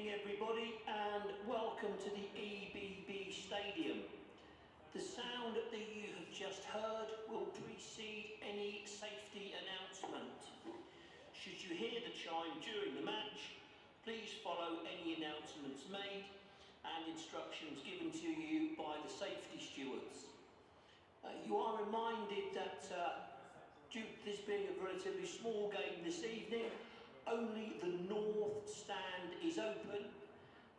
evening, everybody, and welcome to the EBB Stadium. The sound that you have just heard will precede any safety announcement. Should you hear the chime during the match, please follow any announcements made and instructions given to you by the safety stewards. You are reminded that due to this being a relatively small game this evening, only the north stand is open,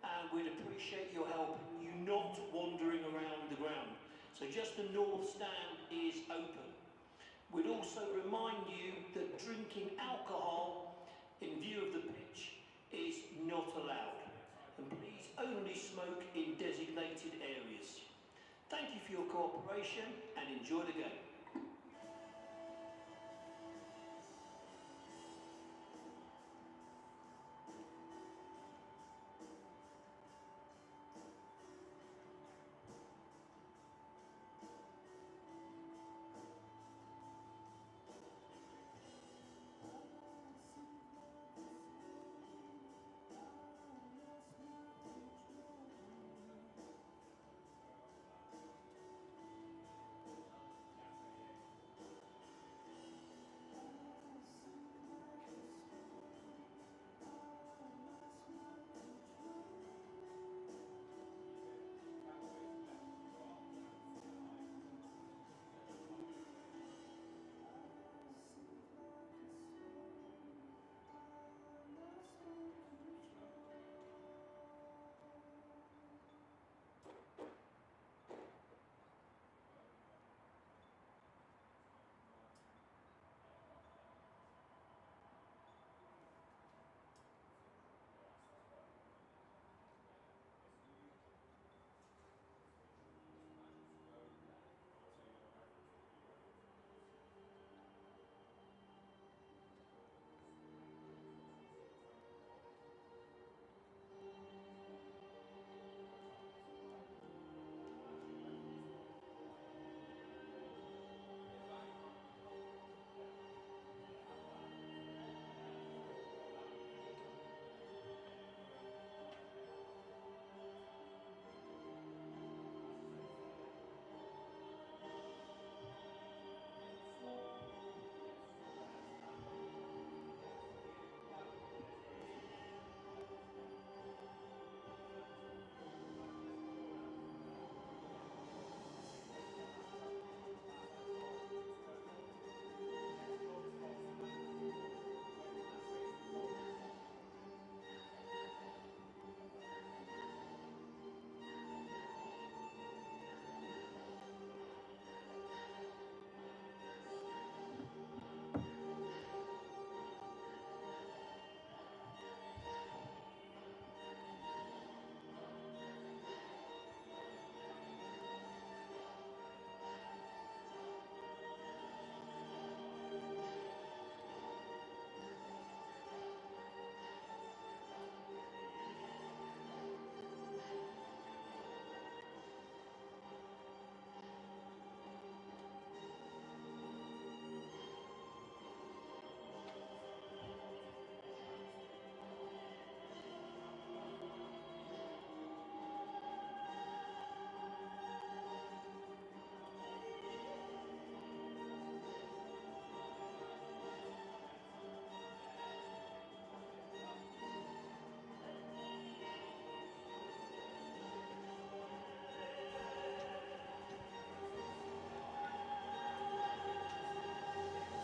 and we'd appreciate your help in you not wandering around the ground. So just the north stand is open. We'd also remind you that drinking alcohol in view of the pitch is not allowed, and please only smoke in designated areas. Thank you for your cooperation and enjoy the game.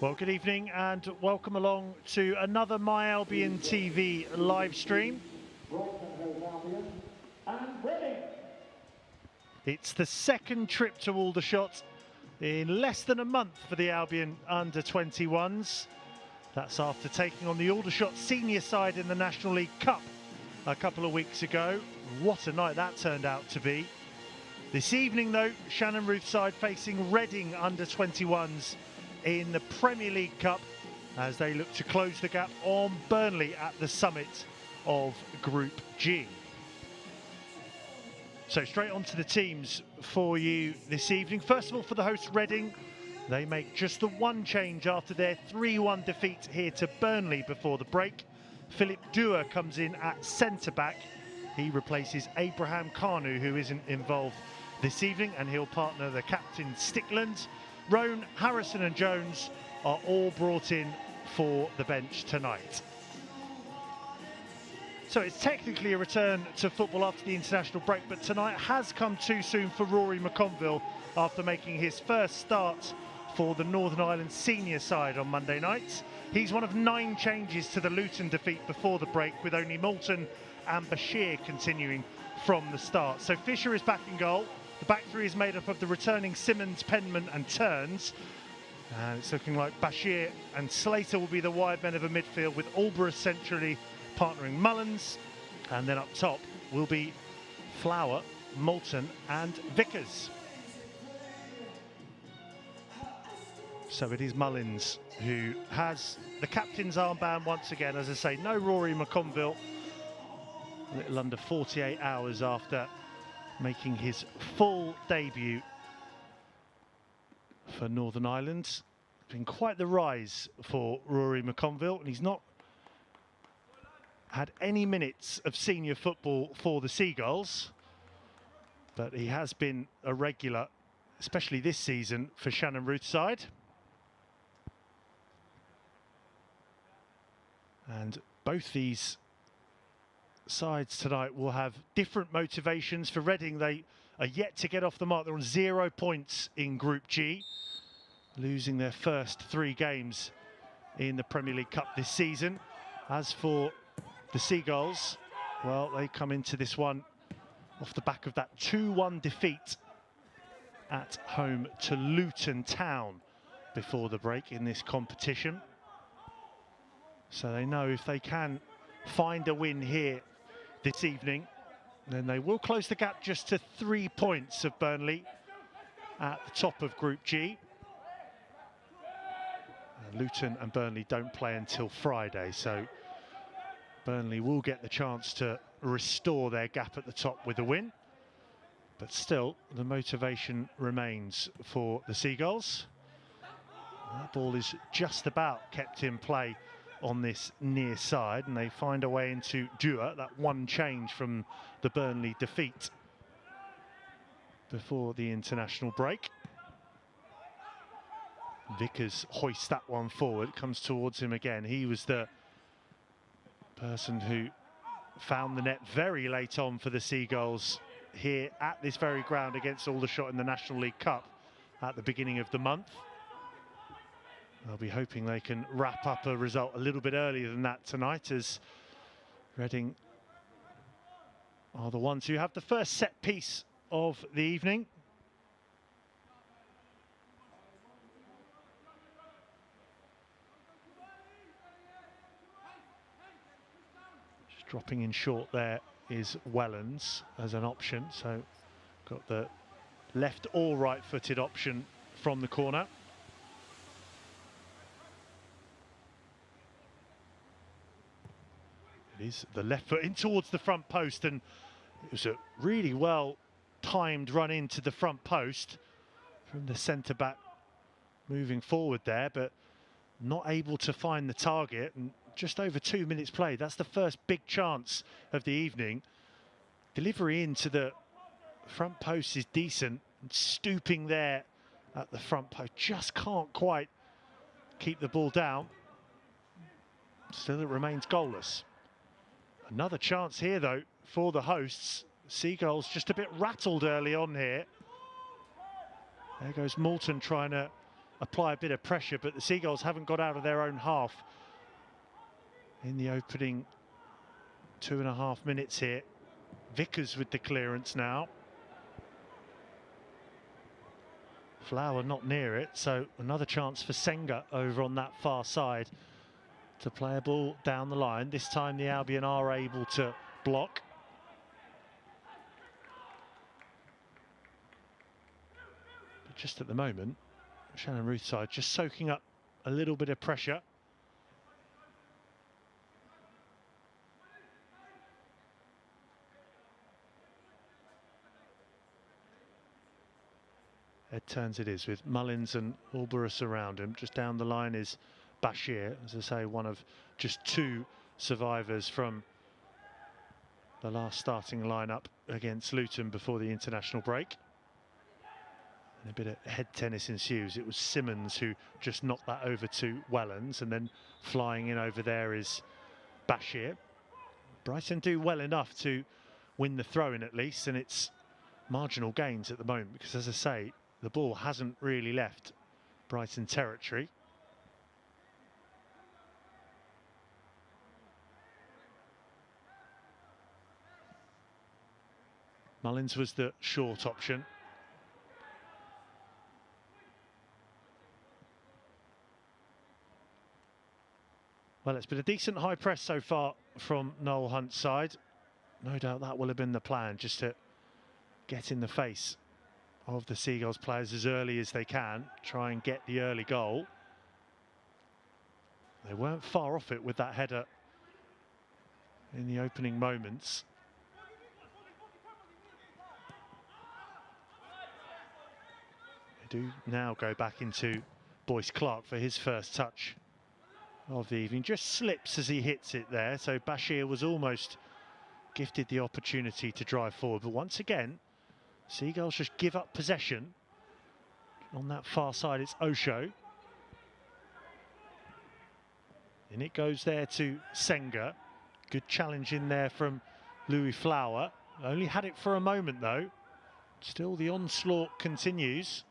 Well, good evening and welcome along to another My Albion TV live stream. Brighton Hove Albion and Reading. It's the second trip to Aldershot in less than a month for the Albion under-21s. That's after taking on the Aldershot senior side in the National League Cup a couple of weeks ago. What a night that turned out to be. This evening, though, Shannon Roof's side facing Reading under-21s in the Premier League Cup as they look to close the gap on Burnley at the summit of Group G. So straight on to the teams for you this evening. First of all, for the host Reading, they make just the one change after their 3-1 defeat here to Burnley before the break. Philip Dua comes in at centre-back. He replaces Abraham Kanu, who isn't involved this evening, and he'll partner the captain Stickland. Roan, Harrison and Jones are all brought in for the bench tonight. So it's technically a return to football after the international break, but tonight has come too soon for Rory McConville after making his first start for the Northern Ireland senior side on Monday night. He's one of 9 changes to the Luton defeat before the break, with only Moulton and Bashir continuing from the start. So Fisher is back in goal. The back three is made up of the returning Simmons, Penman and Turns. And it's looking like Bashir and Slater will be the wide men of a midfield, with Albury centrally partnering Mullins. And then up top will be Flower, Moulton and Vickers. So it is Mullins who has the captain's armband once again. As I say, no Rory McConville, a little under 48 hours after making his full debut for Northern Ireland. It's been quite the rise for Rory McConville, and he's not had any minutes of senior football for the Seagulls, but he has been a regular, especially this season, for Shannon Ruth's side. And both these sides tonight will have different motivations. For Reading, they are yet to get off the mark. They're on 0 points in Group G, losing their first 3 games in the Premier League Cup this season. As for the Seagulls, well, they come into this one off the back of that 2-1 defeat at home to Luton Town before the break in this competition. So they know if they can find a win here this evening, then they will close the gap just to 3 points of Burnley at the top of Group G. Luton and Burnley don't play until Friday, so Burnley will get the chance to restore their gap at the top with a win. But still, the motivation remains for the Seagulls. That ball is just about kept in play on this near side, and they find a way into Dua, that one change from the Burnley defeat before the international break. Vickers hoists that one forward, comes towards him again. He was the person who found the net very late on for the Seagulls here at this very ground against Aldershot in the National League Cup at the beginning of the month. They'll be hoping they can wrap up a result a little bit earlier than that tonight, as Reading are the ones who have the first set piece of the evening. Just dropping in short there is Wellens as an option, so got the left or right-footed option from the corner. It is the left foot in towards the front post, and it was a really well timed run into the front post from the centre back moving forward there, but not able to find the target. And just over 2 minutes played, that's the first big chance of the evening. Delivery into the front post is decent, and stooping there at the front post, just can't quite keep the ball down. Still it remains goalless. Another chance here though for the hosts. Seagulls just a bit rattled early on here. There goes Moulton trying to apply a bit of pressure, but the Seagulls haven't got out of their own half in the opening 2.5 minutes here. Vickers with the clearance now. Flower not near it, so another chance for Senga over on that far side to play a ball down the line. This time the Albion are able to block. But just at the moment, Shannon Ruth's side just soaking up a little bit of pressure. Head turns it is, with Mullins and Albury around him. Just down the line is Bashir, as I say, one of just 2 survivors from the last starting lineup against Luton before the international break. And a bit of head tennis ensues. It was Simmons who just knocked that over to Wellens, and then flying in over there is Bashir. Brighton do well enough to win the throw-in at least, and it's marginal gains at the moment because, as I say, the ball hasn't really left Brighton territory. Mullins was the short option. Well, it's been a decent high press so far from Noel Hunt's side. No doubt that will have been the plan, just to get in the face of the Seagulls players as early as they can, try and get the early goal. They weren't far off it with that header in the opening moments. They do now go back into Boyce Clark for his first touch of the evening. Just slips as he hits it there, so Bashir was almost gifted the opportunity to drive forward, but once again Seagulls just give up possession. On that far side it's Osho, and it goes there to Senga. Good challenge in there from Louis Flower. Only had it for a moment though. Still the onslaught continues.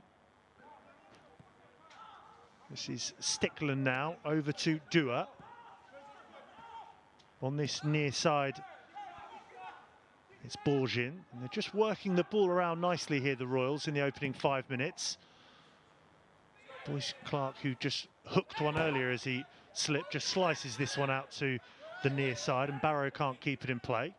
This is Stickland now, over to Dua. On this near side, it's Borgin, and they're just working the ball around nicely here, the Royals, in the opening 5 minutes. Boyce Clark, who just hooked one earlier as he slipped, just slices this one out to the near side, and Barrow can't keep it in play.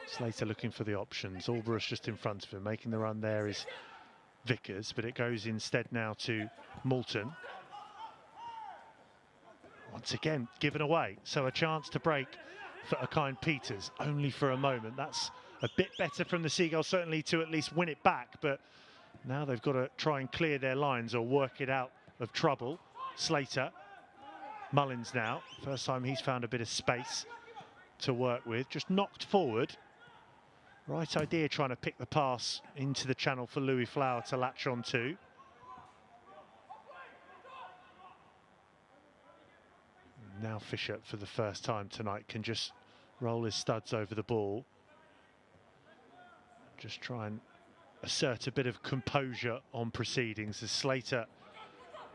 Slater looking for the options. Alborough's just in front of him. Making the run there is Vickers, but it goes instead now to Moulton. Once again given away, so a chance to break for Akine Peters, only for a moment. That's a bit better from the Seagulls, certainly, to at least win it back, but now they've got to try and clear their lines or work it out of trouble. Slater, Mullins now, first time he's found a bit of space to work with, just knocked forward. Right idea, trying to pick the pass into the channel for Louis Flower to latch on to. Now Fisher, for the first time tonight, can just roll his studs over the ball. Just try and assert a bit of composure on proceedings as Slater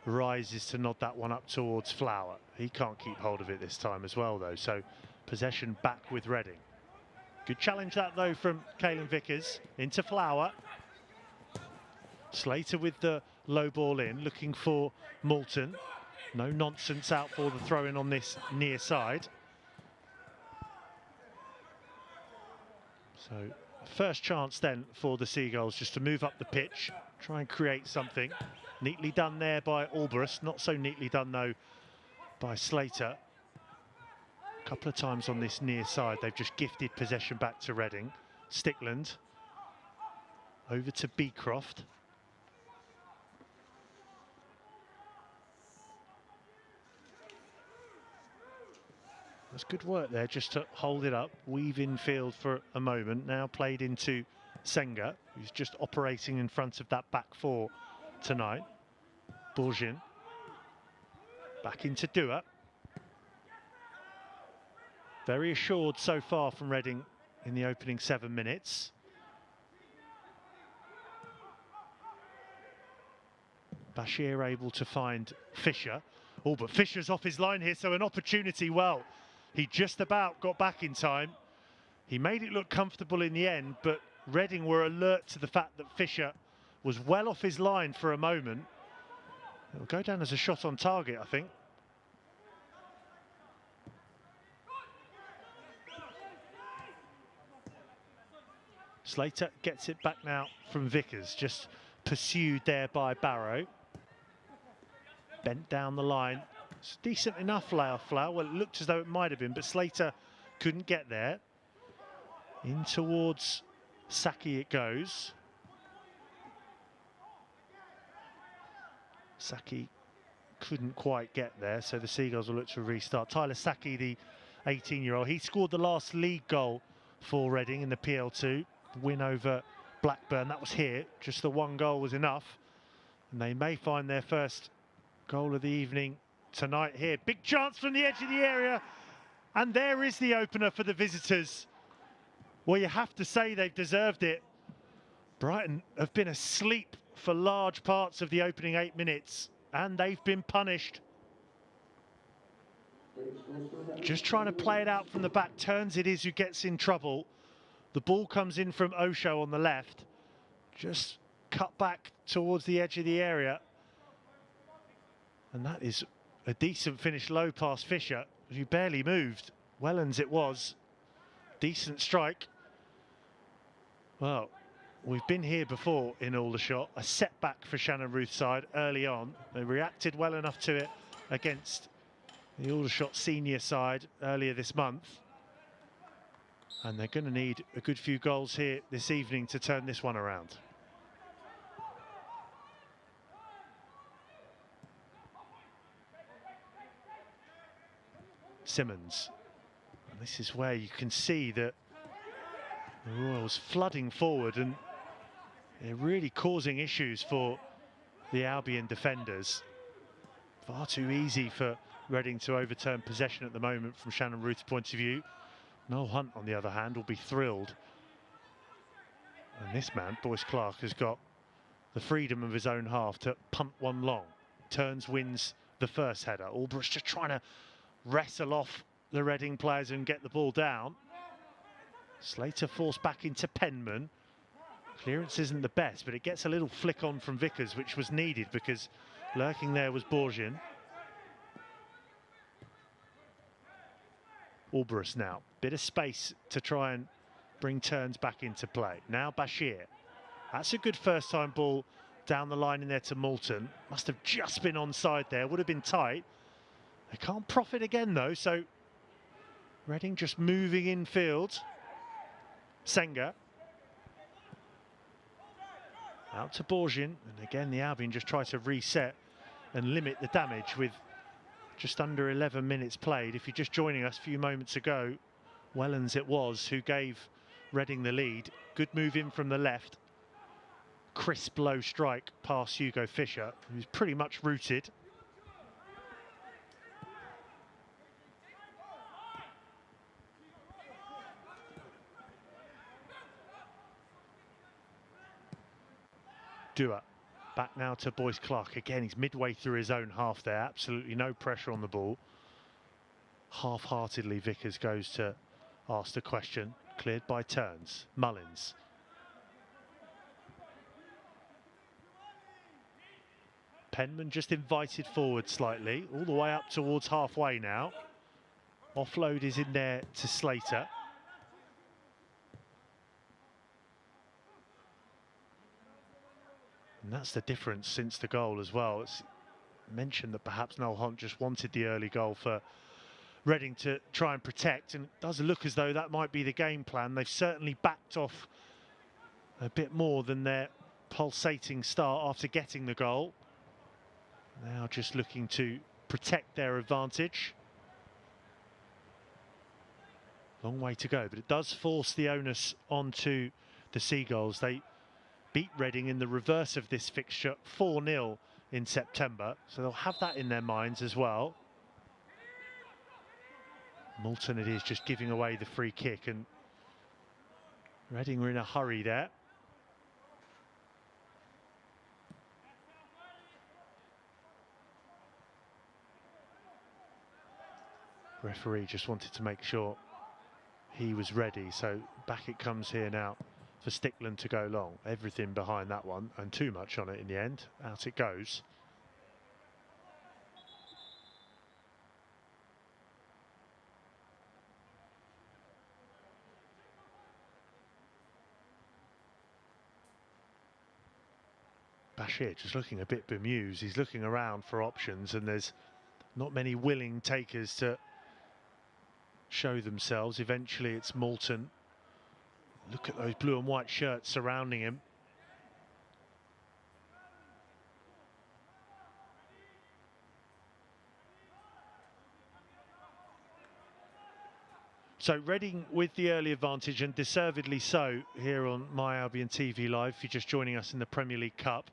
rises to nod that one up towards Flower. He can't keep hold of it this time as well though, so possession back with Reading. Good challenge that though from Caelan Vickers into Flower. Slater with the low ball in, looking for Moulton. No nonsense out for the throw-in on this near side. So first chance then for the Seagulls just to move up the pitch, try and create something. Neatly done there by Alboroughs, not so neatly done though by Slater. A couple of times on this near side they've just gifted possession back to Reading. Stickland over to Beecroft. That's good work there just to hold it up, weave in field for a moment. Now played into Senga, who's just operating in front of that back four tonight. Borgin back into Dua. Very assured so far from Reading in the opening 7 minutes. Bashir able to find Fisher. Oh, but Fisher's off his line here, so an opportunity. Well, he just about got back in time. He made it look comfortable in the end, but Reading were alert to the fact that Fisher was well off his line for a moment. It'll go down as a shot on target, I think. Slater gets it back now from Vickers, just pursued there by Barrow. Bent down the line. It's decent enough layoff Flower. Well, it looked as though it might have been, but Slater couldn't get there. In towards Saki it goes. Saki couldn't quite get there, so the Seagulls will look to restart. Tyler Saki, the 18-year-old, he scored the last league goal for Reading in the PL2 win over Blackburn. That was here, just the one goal was enough, and they may find their first goal of the evening tonight here. Big chance from the edge of the area, and there is the opener for the visitors. Well, you have to say they've deserved it. Brighton have been asleep for large parts of the opening 8 minutes, and they've been punished. Just trying to play it out from the back. Turns it is who gets in trouble. The ball comes in from Osho on the left. Just cut back towards the edge of the area. And that is a decent finish, low past Fisher, who barely moved. Wellens it was. Decent strike. Well, we've been here before in Aldershot. A setback for Shannon Ruth's side early on. They reacted well enough to it against the Aldershot senior side earlier this month. And they're going to need a good few goals here this evening to turn this one around. Simmons. And this is where you can see that the Royals flooding forward, and they're really causing issues for the Albion defenders. Far too easy for Reading to overturn possession at the moment from Shannon Ruth's point of view. Noel Hunt, on the other hand, will be thrilled. And this man, Boyce Clark, has got the freedom of his own half to punt one long. Turns, wins the first header. Albrecht just trying to wrestle off the Reading players and get the ball down. Slater forced back into Penman. Clearance isn't the best, but it gets a little flick on from Vickers, which was needed because lurking there was Borgian. Albrus now, bit of space to try and bring Turns back into play. Now Bashir. That's a good first time ball down the line in there to Moulton. Must have just been onside there, would have been tight. They can't profit again though, so Reading just moving infield. Senga. Out to Borgian, and again the Albion just try to reset and limit the damage with just under 11 minutes played. If you're just joining us a few moments ago, Wellens it was who gave Reading the lead. Good move in from the left. Crisp low strike past Hugo Fisher, who's pretty much rooted. Dua. Back now to Boyce Clark. Again, he's midway through his own half there. Absolutely no pressure on the ball. Half-heartedly, Vickers goes to ask the question. Cleared by Turns. Mullins. Penman just invited forward slightly. All the way up towards halfway now. Offload is in there to Slater. And that's the difference since the goal as well. It's mentioned that perhaps Noel Hunt just wanted the early goal for Reading to try and protect, and it does look as though that might be the game plan. They've certainly backed off a bit more than their pulsating start after getting the goal. Now just looking to protect their advantage. Long way to go, but it does force the onus onto the Seagulls. They beat Reading in the reverse of this fixture 4-0 in September, so they'll have that in their minds as well. Moulton it is just giving away the free kick, and Reading were in a hurry there. Referee just wanted to make sure he was ready, so back it comes here now for Stickland to go long. Everything behind that one, and too much on it in the end. Out it goes. Bashir just looking a bit bemused. He's looking around for options, and there's not many willing takers to show themselves. Eventually it's Moulton. Look at those blue and white shirts surrounding him. So Reading with the early advantage, and deservedly so, here on My Albion TV Live, if you're just joining us in the Premier League Cup.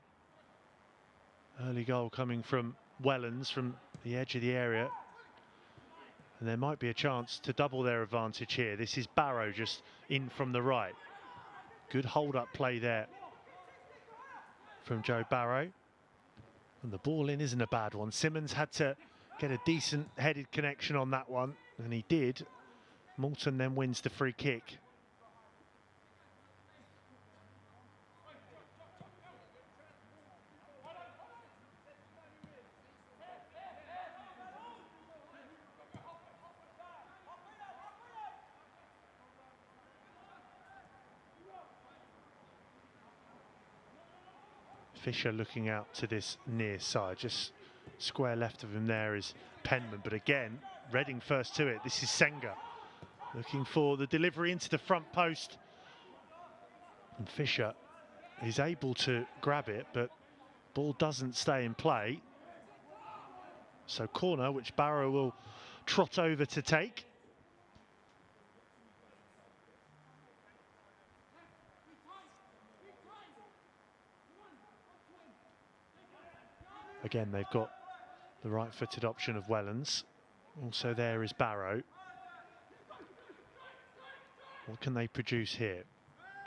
Early goal coming from Wellens from the edge of the area. And there might be a chance to double their advantage here. This is Barrow just in from the right. Good hold-up play there from Joe Barrow. And the ball in isn't a bad one. Simmons had to get a decent headed connection on that one, and he did. Moulton then wins the free kick. Fisher looking out to this near side, just square left of him there is Penman, but again, Reading first to it. This is Senga looking for the delivery into the front post. And Fisher is able to grab it, but ball doesn't stay in play. So corner, which Barrow will trot over to take. Again, they've got the right-footed option of Wellens. Also there is Barrow. What can they produce here?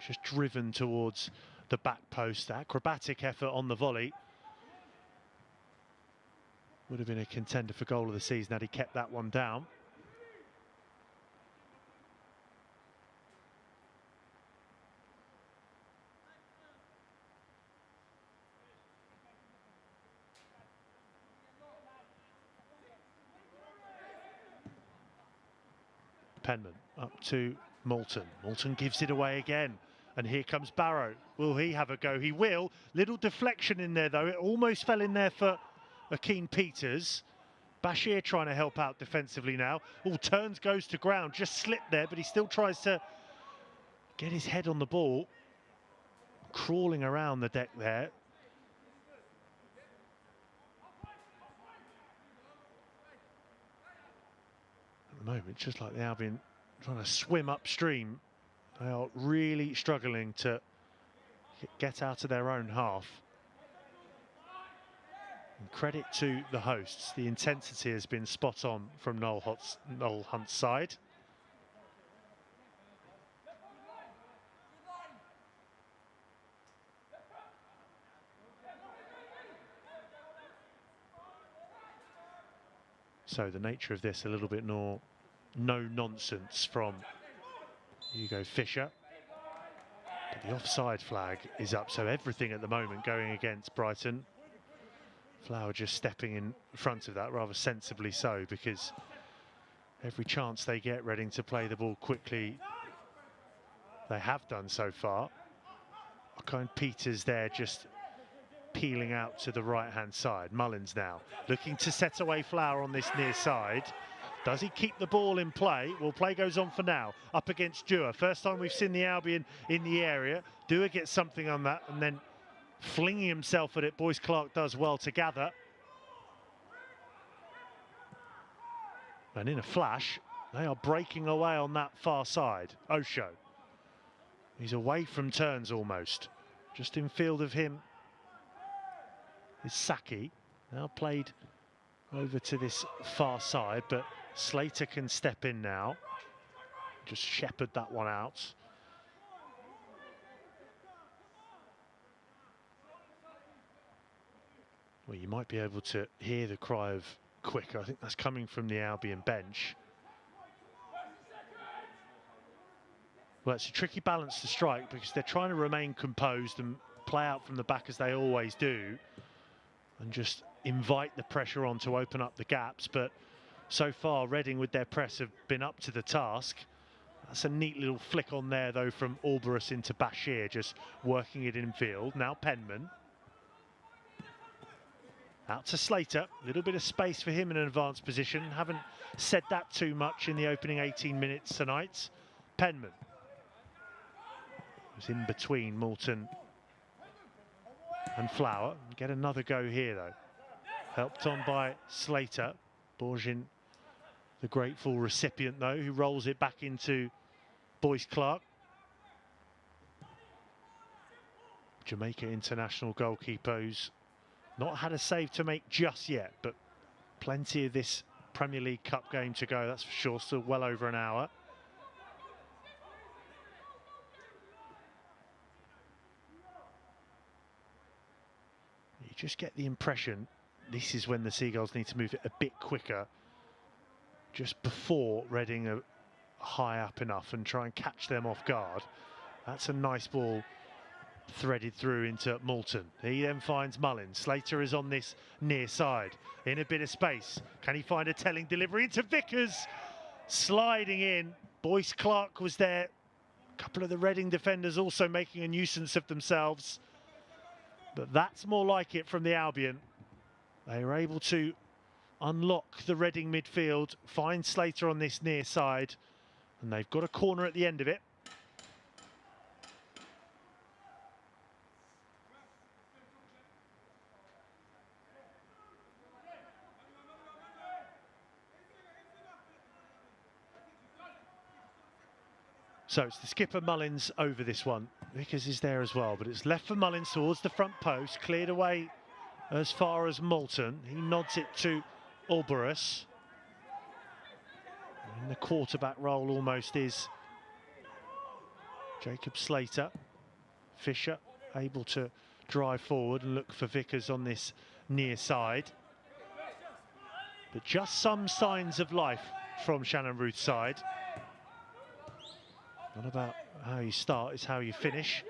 Just driven towards the back post. Acrobatic effort on the volley. Would have been a contender for goal of the season had he kept that one down. Penman up to Moulton. Moulton gives it away again. And here comes Barrow. Will he have a go? He will. Little deflection in there, though. It almost fell in there for Akeem Peters. Bashir trying to help out defensively now. All turns, goes to ground. Just slipped there, but he still tries to get his head on the ball. Crawling around the deck there. At the moment, just like the Albion trying to swim upstream. They are really struggling to get out of their own half. And credit to the hosts, the intensity has been spot on from Noel Hunt's side. So the nature of this a little bit more no nonsense from Hugo Fisher. But the offside flag is up, so everything at the moment going against Brighton. Flower just stepping in front of that, rather sensibly so, because every chance they get Reading to play the ball quickly, they have done so far. Okine Peters there just peeling out to the right-hand side. Mullins now looking to set away Flower on this near side. Does he keep the ball in play? Well, play goes on for now. Up against Dewar. First time we've seen the Albion in the area. Dewar gets something on that and then flinging himself at it. Boyce Clark does well to gather. And in a flash, they are breaking away on that far side. Osho. He's away from turns almost. Just in field of him is Saki. Now played over to this far side, but Slater can step in now. Just shepherd that one out. Well, you might be able to hear the cry of quicker. I think that's coming from the Albion bench. Well, it's a tricky balance to strike because they're trying to remain composed and play out from the back as they always do and just invite the pressure on to open up the gaps. But so far, Reading with their press have been up to the task. That's a neat little flick on there, though, from Alvarez into Bashir, just working it in field. Now Penman. Out to Slater, a little bit of space for him in an advanced position. Haven't said that too much in the opening 18 minutes tonight. Penman was in between Moulton and Flower. Get another go here though. Helped on by Slater. Borgin, The grateful recipient, though, who rolls it back into Boyce Clark. Jamaica international goalkeeper who's not had a save to make just yet, but plenty of this Premier League Cup game to go, that's for sure. Still well over an hour. You just get the impression this is when the Seagulls need to move it a bit quicker, just before Reading are high up enough and try and catch them off guard. That's a nice ball threaded through into Moulton. He then finds Mullins. Slater is on this near side in a bit of space. Can he find a telling delivery into Vickers? Sliding in. Boyce Clark was there. A couple of the Reading defenders also making a nuisance of themselves. But that's more like it from the Albion. They were able to unlock the Reading midfield, find Slater on this near side, and they've got a corner at the end of it. So it's the skipper Mullins over this one. Vickers is there as well, but it's left for Mullins towards the front post, cleared away as far as Moulton. He nods it to Ulberus. In the quarterback role almost is Jacob Slater. Fisher able to drive forward and look for Vickers on this near side. But just some signs of life from Shannon Ruth's side. Not about how you start, it's how you finish.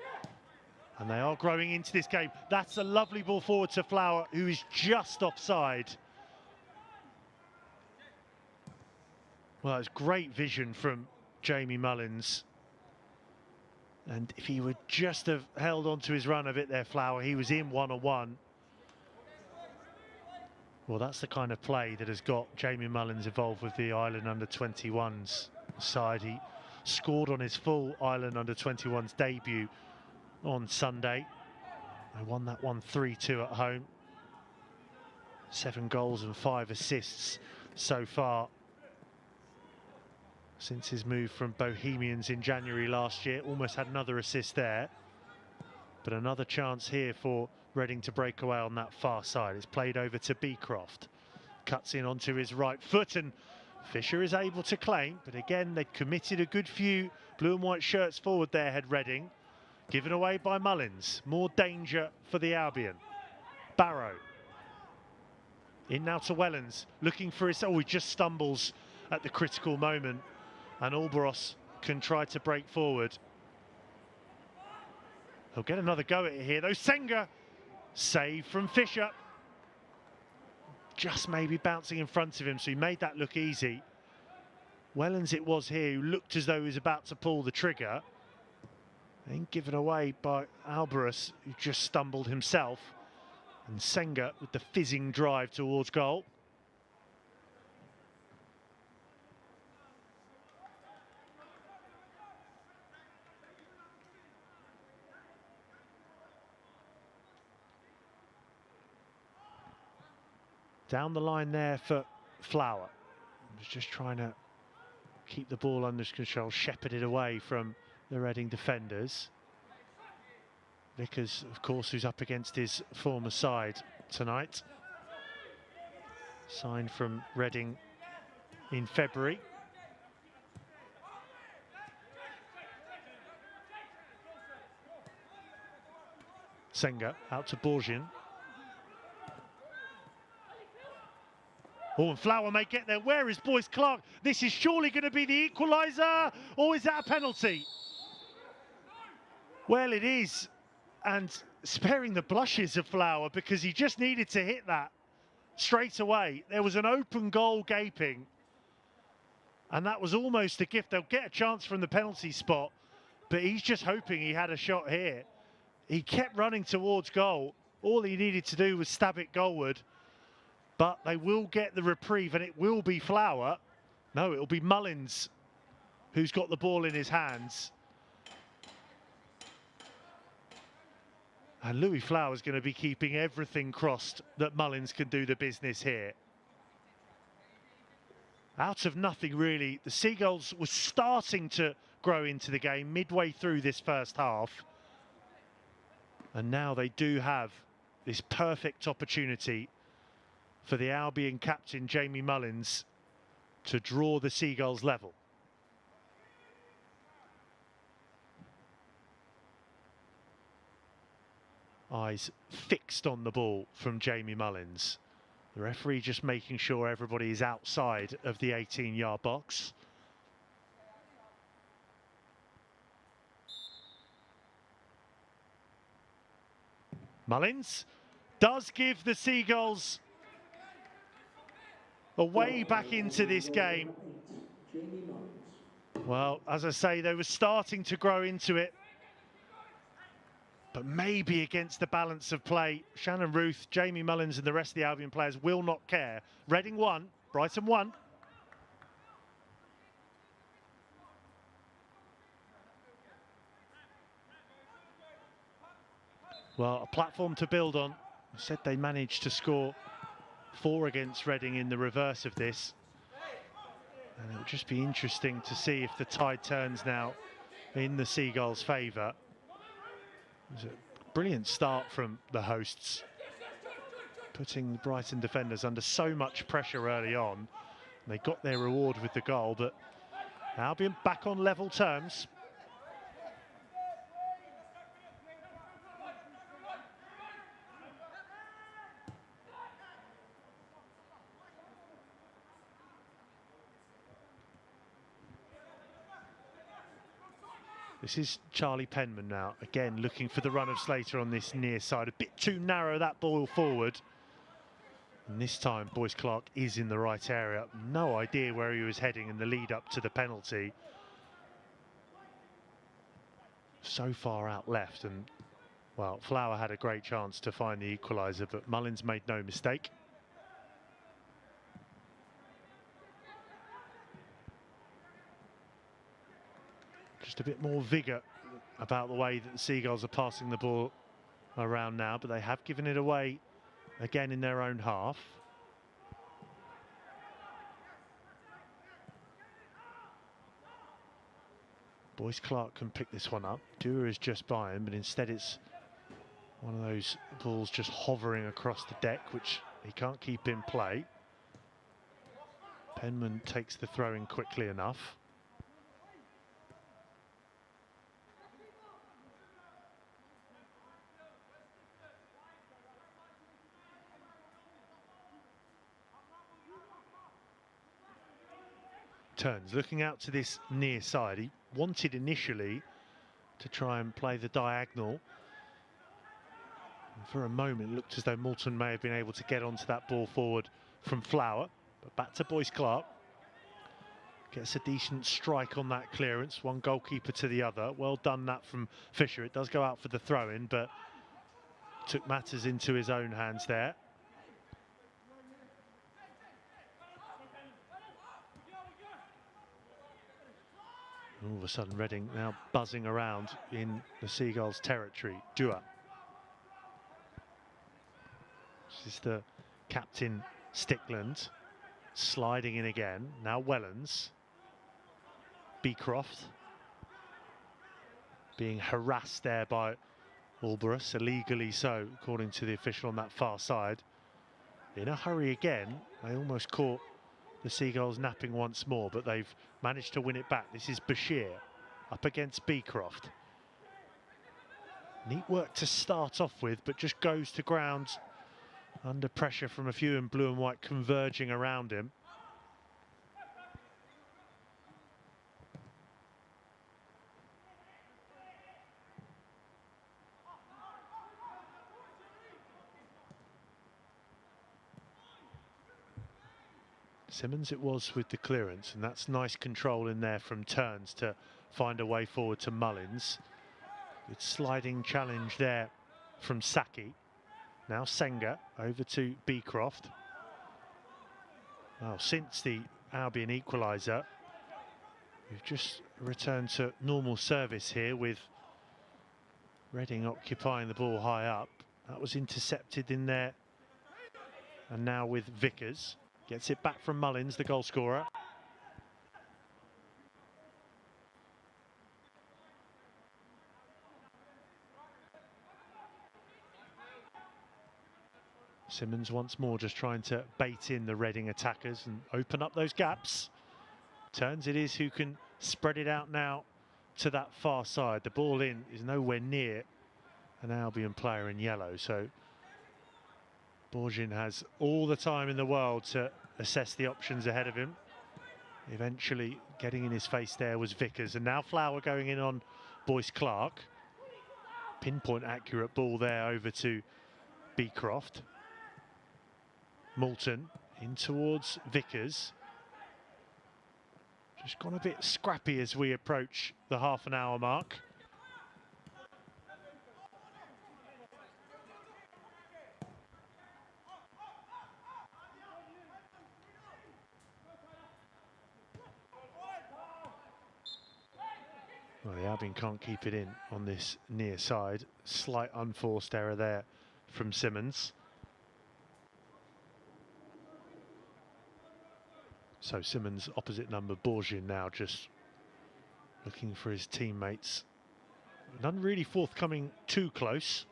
And they are growing into this game. That's a lovely ball forward to Flower, who is just offside. Well, it's great vision from Jamie Mullins. And if he would just have held on to his run a bit there, Flower, he was in one-on-one. Well, that's the kind of play that has got Jamie Mullins involved with the Ireland under-21s side. He scored on his full Ireland under-21s debut on Sunday. They won that one 3-2 at home. 7 goals and 5 assists so far since his move from Bohemians in January last year. Almost had another assist there. But another chance here for Reading to break away on that far side. It's played over to Beecroft. Cuts in onto his right foot and Fisher is able to claim. But again, they'd committed a good few blue and white shirts forward there, had Reading. Given away by Mullins. More danger for the Albion. Barrow. In now to Wellens. Looking for his... Oh, he just stumbles at the critical moment. And Ulberos can try to break forward. He'll get another go at it here, though. Senga, save from Fisher. Just maybe bouncing in front of him, so he made that look easy. Wellens it was here, who looked as though he was about to pull the trigger. Then given away by Alberos, who just stumbled himself. And Senga with the fizzing drive towards goal. Down the line there for Flower. Was just trying to keep the ball under control, shepherd it away from the Reading defenders. Vickers, of course, who's up against his former side tonight. Signed from Reading in February. Senga out to Borgian. Oh, and Flower may get there. Where is Boyce Clark? This is surely going to be the equaliser. Or is that a penalty? Well, it is. And sparing the blushes of Flower, because he just needed to hit that straight away. There was an open goal gaping. And that was almost a gift. They'll get a chance from the penalty spot. But he's just hoping he had a shot here. He kept running towards goal. All he needed to do was stab it goalward. But they will get the reprieve, and it will be Flower. No, it'll be Mullins who's got the ball in his hands. And Louis Flower's going to be keeping everything crossed that Mullins can do the business here. Out of nothing, really, the Seagulls were starting to grow into the game midway through this first half. And now they do have this perfect opportunity for the Albion captain, Jamie Mullins, to draw the Seagulls level. Eyes fixed on the ball from Jamie Mullins. The referee just making sure everybody is outside of the 18-yard box. Mullins does give the Seagulls a way back into this game. Well, as I say, they were starting to grow into it. But maybe against the balance of play, Shannon Ruth, Jamie Mullins and the rest of the Albion players will not care. Reading 1, Brighton 1. Well, a platform to build on. I said they managed to score 4 against Reading in the reverse of this. And it'll just be interesting to see if the tide turns now in the Seagulls' favour. It was a brilliant start from the hosts, putting the Brighton defenders under so much pressure early on. They got their reward with the goal, but Albion back on level terms. This is Charlie Penman now, again looking for the run of Slater on this near side. A bit too narrow, that ball forward. And this time Boyce Clark is in the right area. No idea where he was heading in the lead up to the penalty. So far out left, and well, Flower had a great chance to find the equaliser, but Mullins made no mistake. Just a bit more vigour about the way that the Seagulls are passing the ball around now, but they have given it away again in their own half. Boyce Clark can pick this one up. Dewar is just by him, but instead it's one of those balls just hovering across the deck, which he can't keep in play. Penman takes the throw in quickly enough. Turns, looking out to this near side. He wanted initially to try and play the diagonal. And for a moment, it looked as though Moulton may have been able to get onto that ball forward from Flower. But back to Boyce Clark. Gets a decent strike on that clearance. One goalkeeper to the other. Well done that from Fisher. It does go out for the throw-in, but took matters into his own hands there. All of a sudden, Reading now buzzing around in the Seagulls' territory. Dewar. This is the captain, Stickland, sliding in again. Now Wellens. Beecroft. Being harassed there by Alvarez, illegally so, according to the official on that far side. In a hurry again. They almost caught the Seagulls napping once more, but they've managed to win it back. This is Bashir up against Beecroft. Neat work to start off with, but just goes to ground under pressure from a few in blue and white converging around him. Simmons it was with the clearance, and that's nice control in there from Turns to find a way forward to Mullins. Good sliding challenge there from Saki. Now Senga over to Beecroft. Well, since the Albion equaliser, we've just returned to normal service here with Reading occupying the ball high up. That was intercepted in there. And now with Vickers. Gets it back from Mullins, the goal scorer. Simmons once more just trying to bait in the Reading attackers and open up those gaps. Turns it is who can spread it out now to that far side. The ball in is nowhere near an Albion player in yellow, so Borgin has all the time in the world to assess the options ahead of him. Eventually getting in his face there was Vickers, and now Flower going in on Boyce Clark. Pinpoint accurate ball there over to Beecroft. Moulton in towards Vickers. Just gone a bit scrappy as we approach the half an hour mark. Well, the Albion can't keep it in on this near side. Slight unforced error there from Simmons. So Simmons opposite number, Borgin now just looking for his teammates. None really forthcoming too close.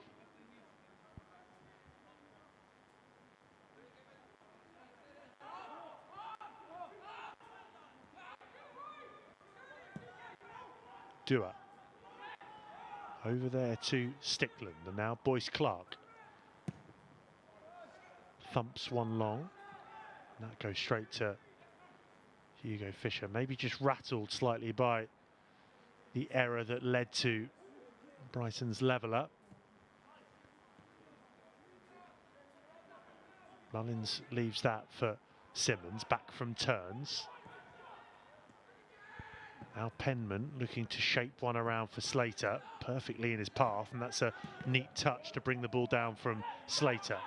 Dewar. Over there to Stickland, and now Boyce Clark. Thumps one long. And that goes straight to Hugo Fisher. Maybe just rattled slightly by the error that led to Brighton's leveller. Mullins leaves that for Simmons, back from turns. Now Penman looking to shape one around for Slater, perfectly in his path, and that's a neat touch to bring the ball down from Slater.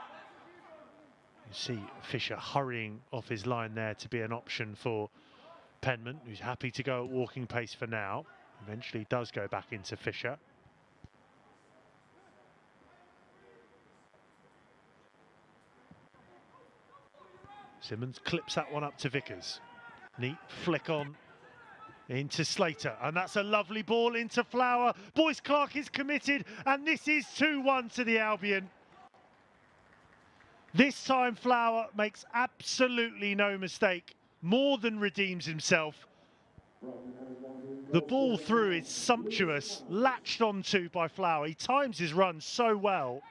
You see Fisher hurrying off his line there to be an option for Penman, who's happy to go at walking pace for now. Eventually does go back into Fisher. Simmons clips that one up to Vickers. Neat flick on into Slater, and that's a lovely ball into Flower. Boyce Clark is committed, and this is 2-1 to the Albion. This time Flower makes absolutely no mistake, more than redeems himself. The ball through is sumptuous, latched onto by Flower. He times his run so well.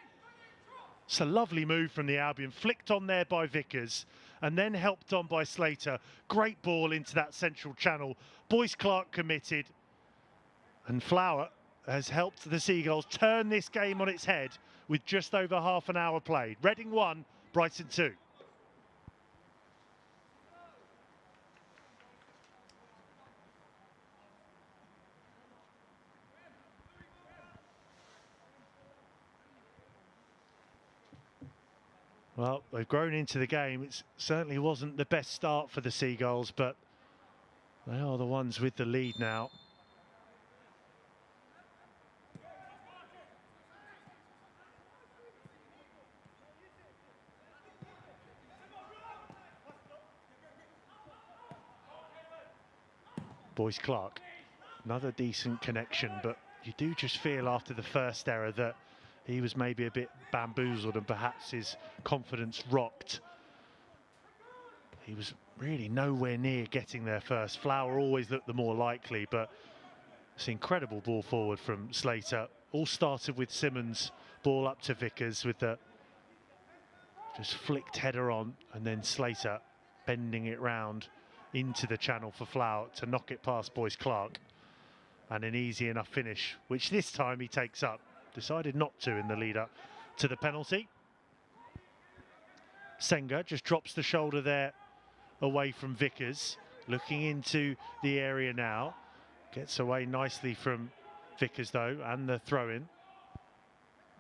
It's a lovely move from the Albion, flicked on there by Vickers and then helped on by Slater. Great ball into that central channel. Boyce Clark committed, and Flower has helped the Seagulls turn this game on its head with just over half an hour played. Reading 1, Brighton 2. Well, they've grown into the game. It certainly wasn't the best start for the Seagulls, but they are the ones with the lead now. Boyce Clark, another decent connection, but you do just feel after the first error that he was maybe a bit bamboozled and perhaps his confidence rocked. He was really nowhere near getting there first. Flower always looked the more likely, but it's an incredible ball forward from Slater. All started with Simmons' ball up to Vickers with the just flicked header on, and then Slater bending it round into the channel for Flower to knock it past Boyce Clark. And an easy enough finish, which this time he takes up. Decided not to in the lead up to the penalty. Senga just drops the shoulder there away from Vickers, looking into the area now. Gets away nicely from Vickers though, and the throw-in,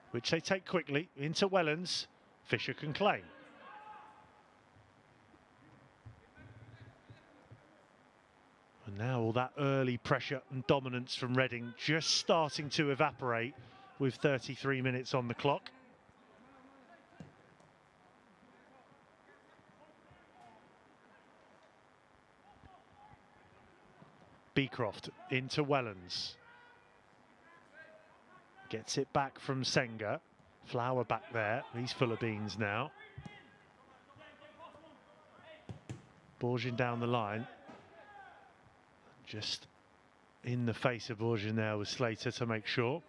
which they take quickly into Wellens. Fisher can claim. And now all that early pressure and dominance from Reading just starting to evaporate with 33 minutes on the clock. Beecroft into Wellens. Gets it back from Senga. Flower back there, he's full of beans now. Borgin down the line. Just in the face of Borgin there was Slater to make sure.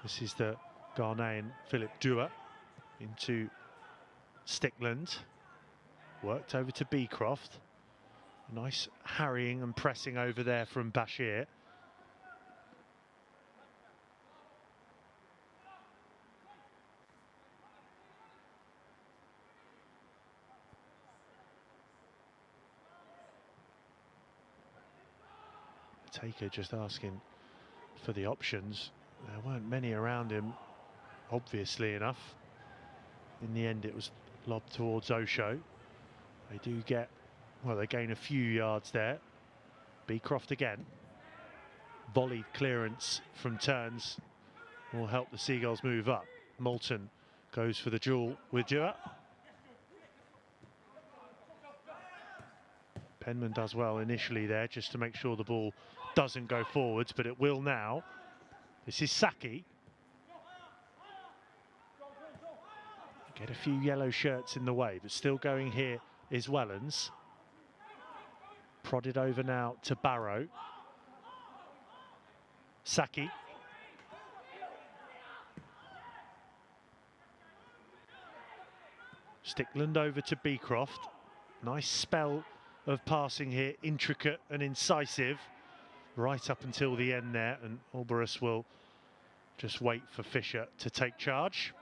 This is the Ghanaian Philip Dua into Stickland. Worked over to Beecroft. Nice harrying and pressing over there from Bashir. Taker just asking for the options. There weren't many around him, obviously enough. In the end, it was lobbed towards Osho. They do get, well, they gain a few yards there. Beecroft again. Volleyed clearance from turns will help the Seagulls move up. Moulton goes for the duel with Dua. Penman does well initially there just to make sure the ball doesn't go forwards, but it will now. This is Saki. Get a few yellow shirts in the way, but still going here is Wellens. Prodded over now to Barrow. Saki. Stickland over to Beecroft. Nice spell of passing here, intricate and incisive, right up until the end there, and Albarus will just wait for Fisher to take charge.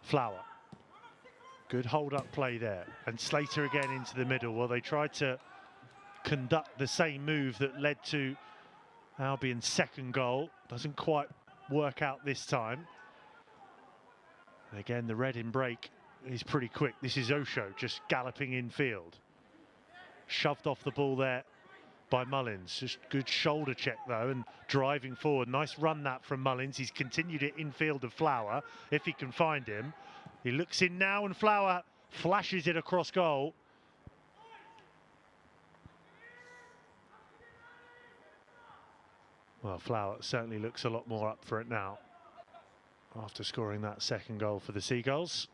Flower. Good hold-up play there. And Slater again into the middle. Well, they tried to conduct the same move that led to Albion's second goal. Doesn't quite work out this time. And again, the red in break is pretty quick. This is Osho just galloping infield. Shoved off the ball there by Mullins. Just good shoulder check though, and driving forward. Nice run that from Mullins. He's continued it infield to Flower if he can find him. He looks in now and Flower flashes it across goal. Well, Flower certainly looks a lot more up for it now after scoring that second goal for the Seagulls.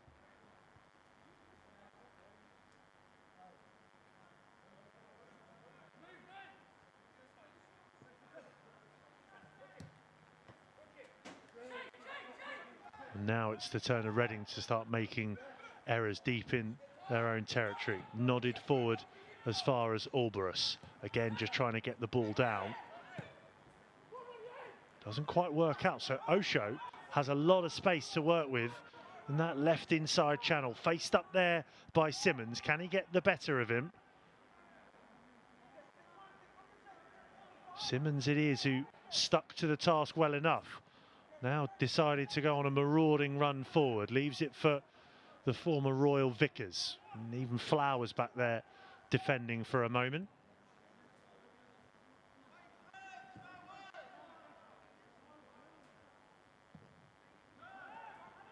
And now it's the turn of Reading to start making errors deep in their own territory. Nodded forward as far as Albarus. Again, just trying to get the ball down. Doesn't quite work out, so Osho has a lot of space to work with in that left inside channel. Faced up there by Simmons. Can he get the better of him? Simmons it is who stuck to the task well enough. Now decided to go on a marauding run forward. Leaves it for the former Royal Vickers. And even Flowers back there defending for a moment.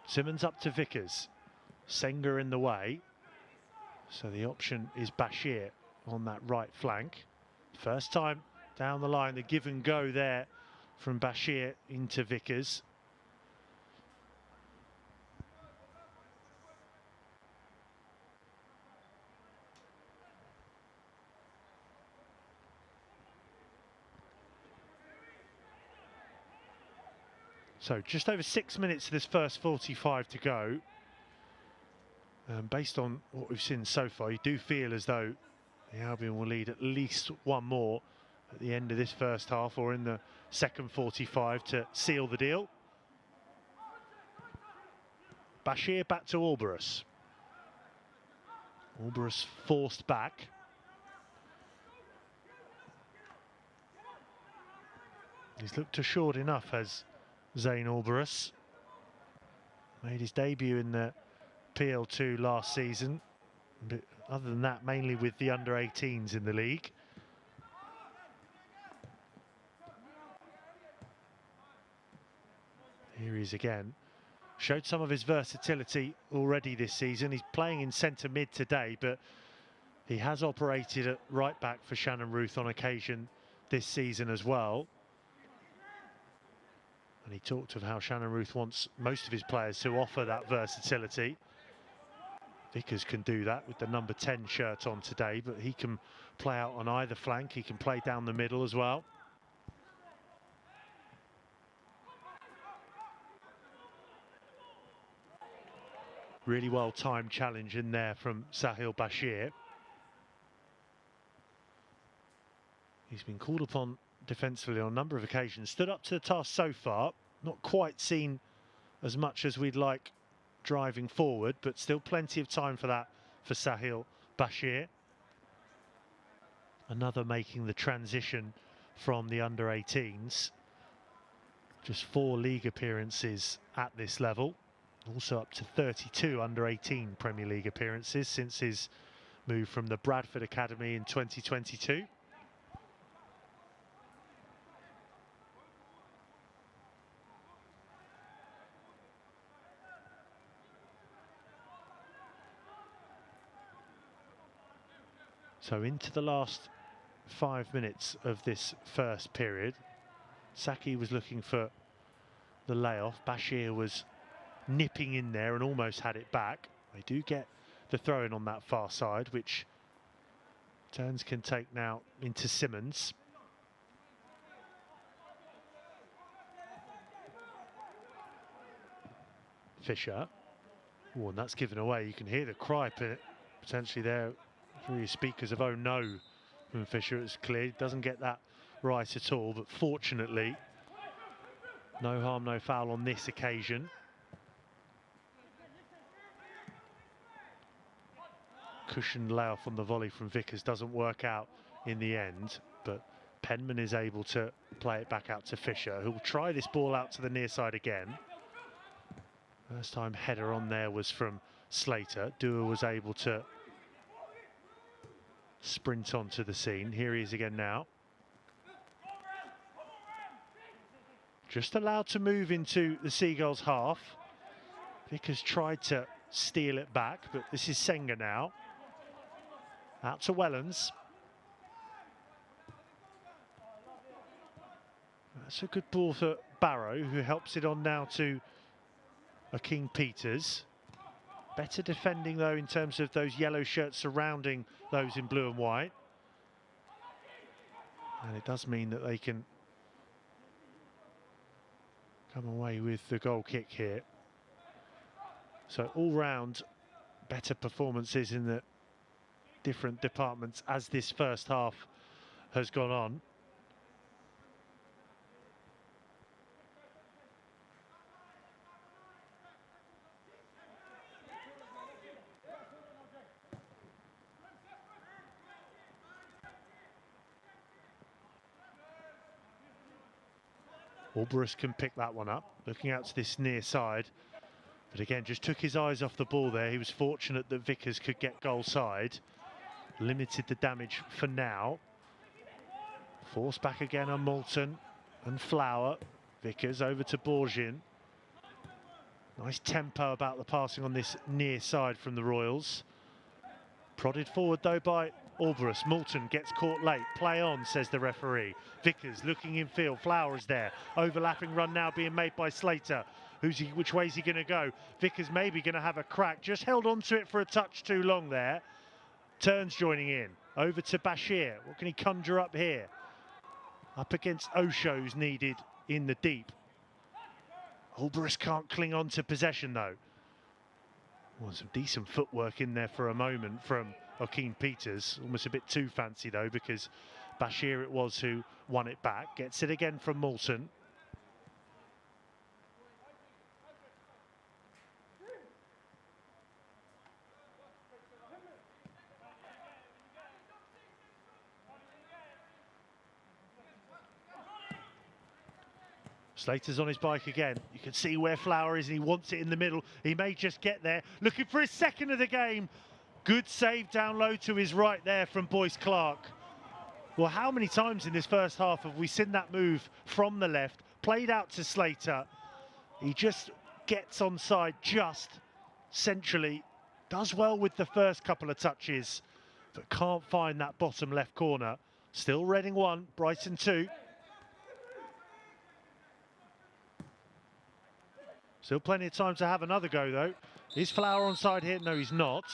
Simmons up to Vickers. Senga in the way. So the option is Bashir on that right flank. First time down the line, the give and go there from Bashir into Vickers. So just over 6 minutes of this first 45 to go. Based on what we've seen so far, you do feel as though the Albion will lead at least one more at the end of this first half or in the second 45 to seal the deal. Bashir back to Albarus. Albarus forced back. He's looked assured enough as Zane Albarus. Made his debut in the PL2 last season. But other than that, mainly with the under-18s in the league. Here he is again. Showed some of his versatility already this season. He's playing in centre mid today, but he has operated at right back for Shannon Ruth on occasion this season as well. And he talked of how Shannon Ruth wants most of his players to offer that versatility. Vickers can do that with the number 10 shirt on today, but he can play out on either flank. He can play down the middle as well. Really well-timed challenge in there from Sahil Bashir. He's been called upon defensively on a number of occasions. Stood up to the task so far. Not quite seen as much as we'd like driving forward, but still plenty of time for that for Sahil Bashir. Another making the transition from the under-18s. Just 4 league appearances at this level. Also up to 32 under-18 Premier League appearances since his move from the Bradford Academy in 2022. So into the last 5 minutes of this first period. Saki was looking for the layoff. Bashir was nipping in there and almost had it back. They do get the throw-in on that far side, which Turns can take now into Simmons. Fisher. Oh, and that's given away. You can hear the cry potentially there through your speakers of "oh no" from Fisher. It's clear, doesn't get that right at all, but fortunately no harm, no foul on this occasion. Cushioned layoff on the volley from Vickers doesn't work out in the end, but Penman is able to play it back out to Fisher, who will try this ball out to the near side again. First time header on there was from Slater. Dua was able to sprint onto the scene. Here he is again now. Just allowed to move into the Seagulls' half. Vickers tried to steal it back, but this is Senga now. Out to Wellens. That's a good ball for Barrow, who helps it on now to King Peters. Better defending though in terms of those yellow shirts surrounding those in blue and white. And it does mean that they can come away with the goal kick here. So all round better performances in the different departments as this first half has gone on. Alvarez can pick that one up, looking out to this near side. But again, just took his eyes off the ball there. He was fortunate that Vickers could get goal side. Limited the damage for now. Force back again on Moulton and Flower. Vickers over to Borgin. Nice tempo about the passing on this near side from the Royals. Prodded forward though by Alvarez. Moulton gets caught late. Play on, says the referee. Vickers looking in field. Flowers there. Overlapping run now being made by Slater. Which way is he going to go? Vickers maybe going to have a crack. Just held on to it for a touch too long there. Turns joining in. Over to Bashir. What can he conjure up here? Up against Osho's needed in the deep. Alvarez can't cling on to possession though. Well, some decent footwork in there for a moment from Joaquin Peters. Almost a bit too fancy though, because Bashir it was who won it back. Gets it again from Moulton. Slater's on his bike again. You can see where Flower is and he wants it in the middle. He may just get there. Looking for his second of the game. Good save down low to his right there from Boyce Clark. Well, how many times in this first half have we seen that move from the left, played out to Slater? He just gets onside just centrally, does well with the first couple of touches, but can't find that bottom left corner. Still Reading 1, Brighton 2. Still plenty of time to have another go though. Is Flower onside here? No, he's not.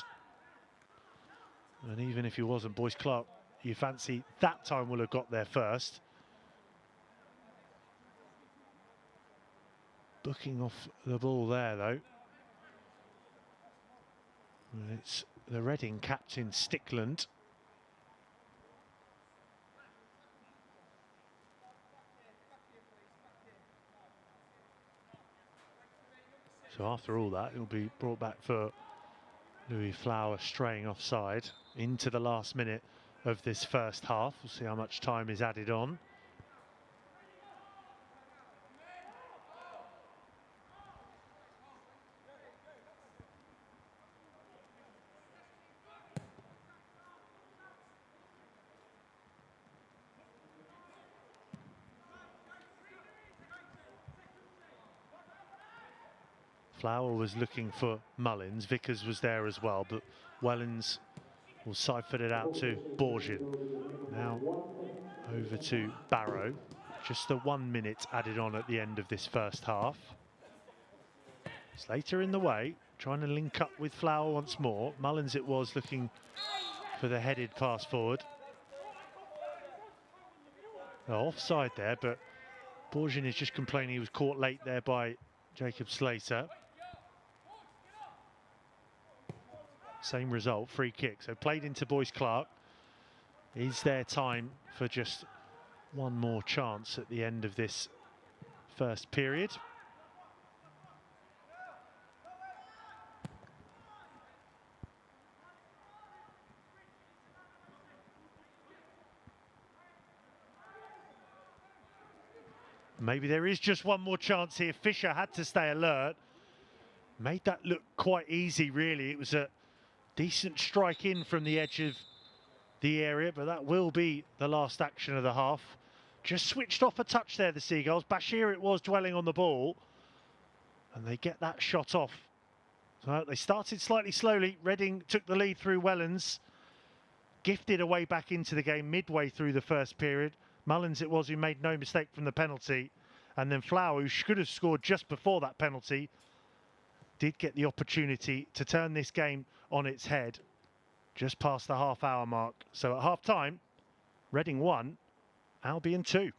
And even if he wasn't, Boyce Clark, you fancy that time will have got there first. Booking off the ball there though. And it's the Reading captain Stickland. So after all that, it'll be brought back for Louis Flower straying offside into the last minute of this first half. We'll see how much time is added on. Flower was looking for Mullins, Vickers was there as well, but Wellens will siphon it out to Borgin. Now over to Barrow. Just the 1 minute added on at the end of this first half. Slater in the way, trying to link up with Flower once more. Mullins it was looking for the headed pass forward. Offside there, but Borgin is just complaining he was caught late there by Jacob Slater. Same result, free kick. So played into Boyce Clark. Is there time for just one more chance at the end of this first period? Maybe there is just one more chance here. Fisher had to stay alert. Made that look quite easy, really. It was a decent strike in from the edge of the area, but that will be the last action of the half. Just switched off a touch there, the Seagulls. Bashir it was dwelling on the ball, and they get that shot off. So they started slightly slowly. Reading took the lead through Wellens. Gifted a way back into the game midway through the first period. Mullins it was who made no mistake from the penalty. And then Flower, who should have scored just before that penalty, did get the opportunity to turn this game on its head just past the half-hour mark. So at half-time, Reading 1, Albion 2.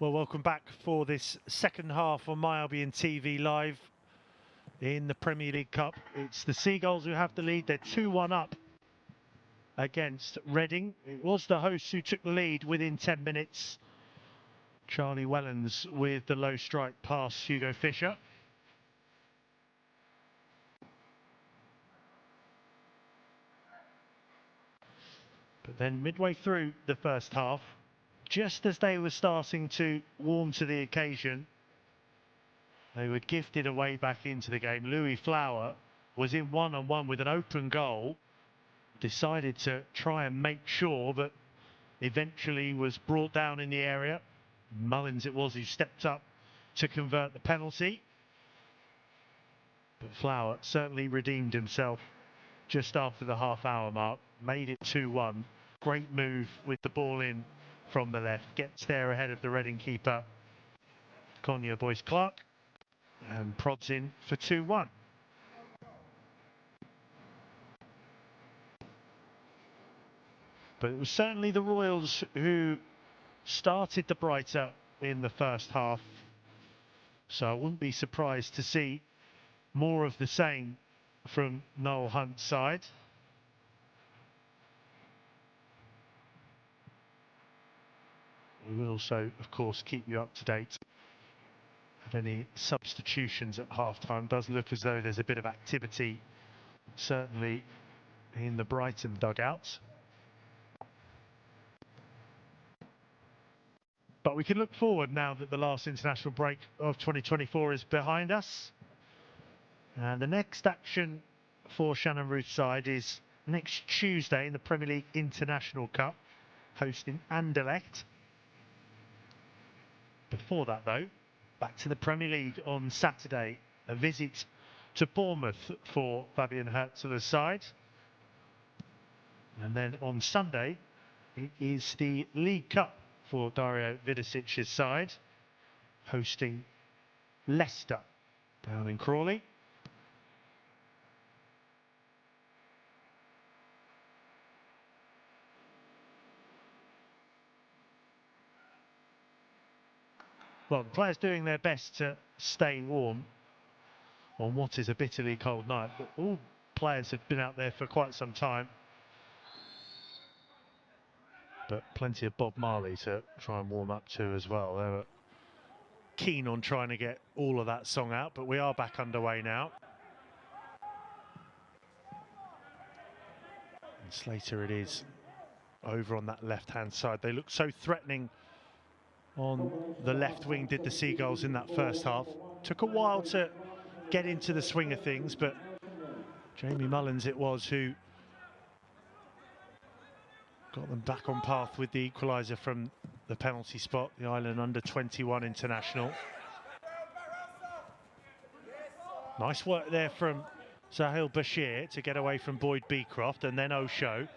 Well, welcome back for this second half on My Albion TV Live in the Premier League Cup. It's the Seagulls who have the lead. They're 2-1 up against Reading. It was the hosts who took the lead within 10 minutes. Charlie Wellens with the low strike past Hugo Fisher. But then midway through the first half, just as they were starting to warm to the occasion, they were gifted away back into the game. Louis Flower was in one-on-one with an open goal, decided to try and make sure, but eventually was brought down in the area. Mullins it was who stepped up to convert the penalty. But Flower certainly redeemed himself just after the half-hour mark, made it 2-1. Great move with the ball in from the left, gets there ahead of the Reading keeper, Konya Boyce-Clark, and prods in for 2-1. But it was certainly the Royals who started the brighter in the first half, so I wouldn't be surprised to see more of the same from Noel Hunt's side. We will also, of course, keep you up to date of any substitutions at half-time. Does look as though there's a bit of activity, certainly in the Brighton dugout. But we can look forward now that the last international break of 2024 is behind us. And the next action for Shannon Ruth's side is next Tuesday in the Premier League International Cup, hosting Anderlecht. Before that, though, back to the Premier League on Saturday. A visit to Bournemouth for Fabian Herzler's side. And then on Sunday, it is the League Cup for Dario Vidosic's side, hosting Leicester down in Crawley. Well, the players doing their best to stay warm on what is a bitterly cold night, but all players have been out there for quite some time. But plenty of Bob Marley to try and warm up to as well. They were keen on trying to get all of that song out, but we are back underway now. And Slater it is over on that left-hand side. They look so threatening on the left wing, did the Seagulls in that first half. Took a while to get into the swing of things, but Jamie Mullins it was who got them back on path with the equaliser from the penalty spot, the Ireland under-21 international. Nice work there from Zahil Bashir to get away from Boyd Beecroft, and then Osho.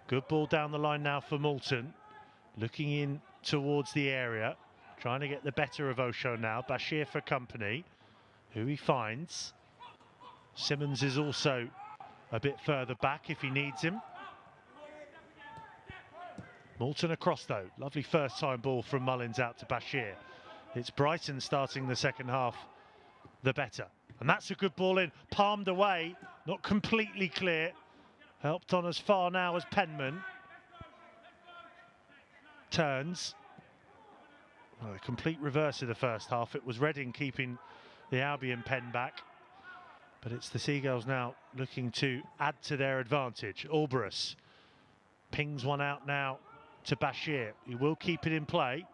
Good ball down the line now for Moulton. Looking in towards the area, trying to get the better of Osho now. Bashir for company, who he finds. Simmons is also a bit further back if he needs him. Moulton across though. Lovely first time ball from Mullins out to Bashir. It's Brighton starting the second half the better. And that's a good ball in, palmed away, not completely clear. Helped on as far now as Penman. Turns. Well, a complete reverse of the first half. It was Reading keeping the Albion pen back. But it's the Seagulls now looking to add to their advantage. Alvarez pings one out now to Bashir. He will keep it in play.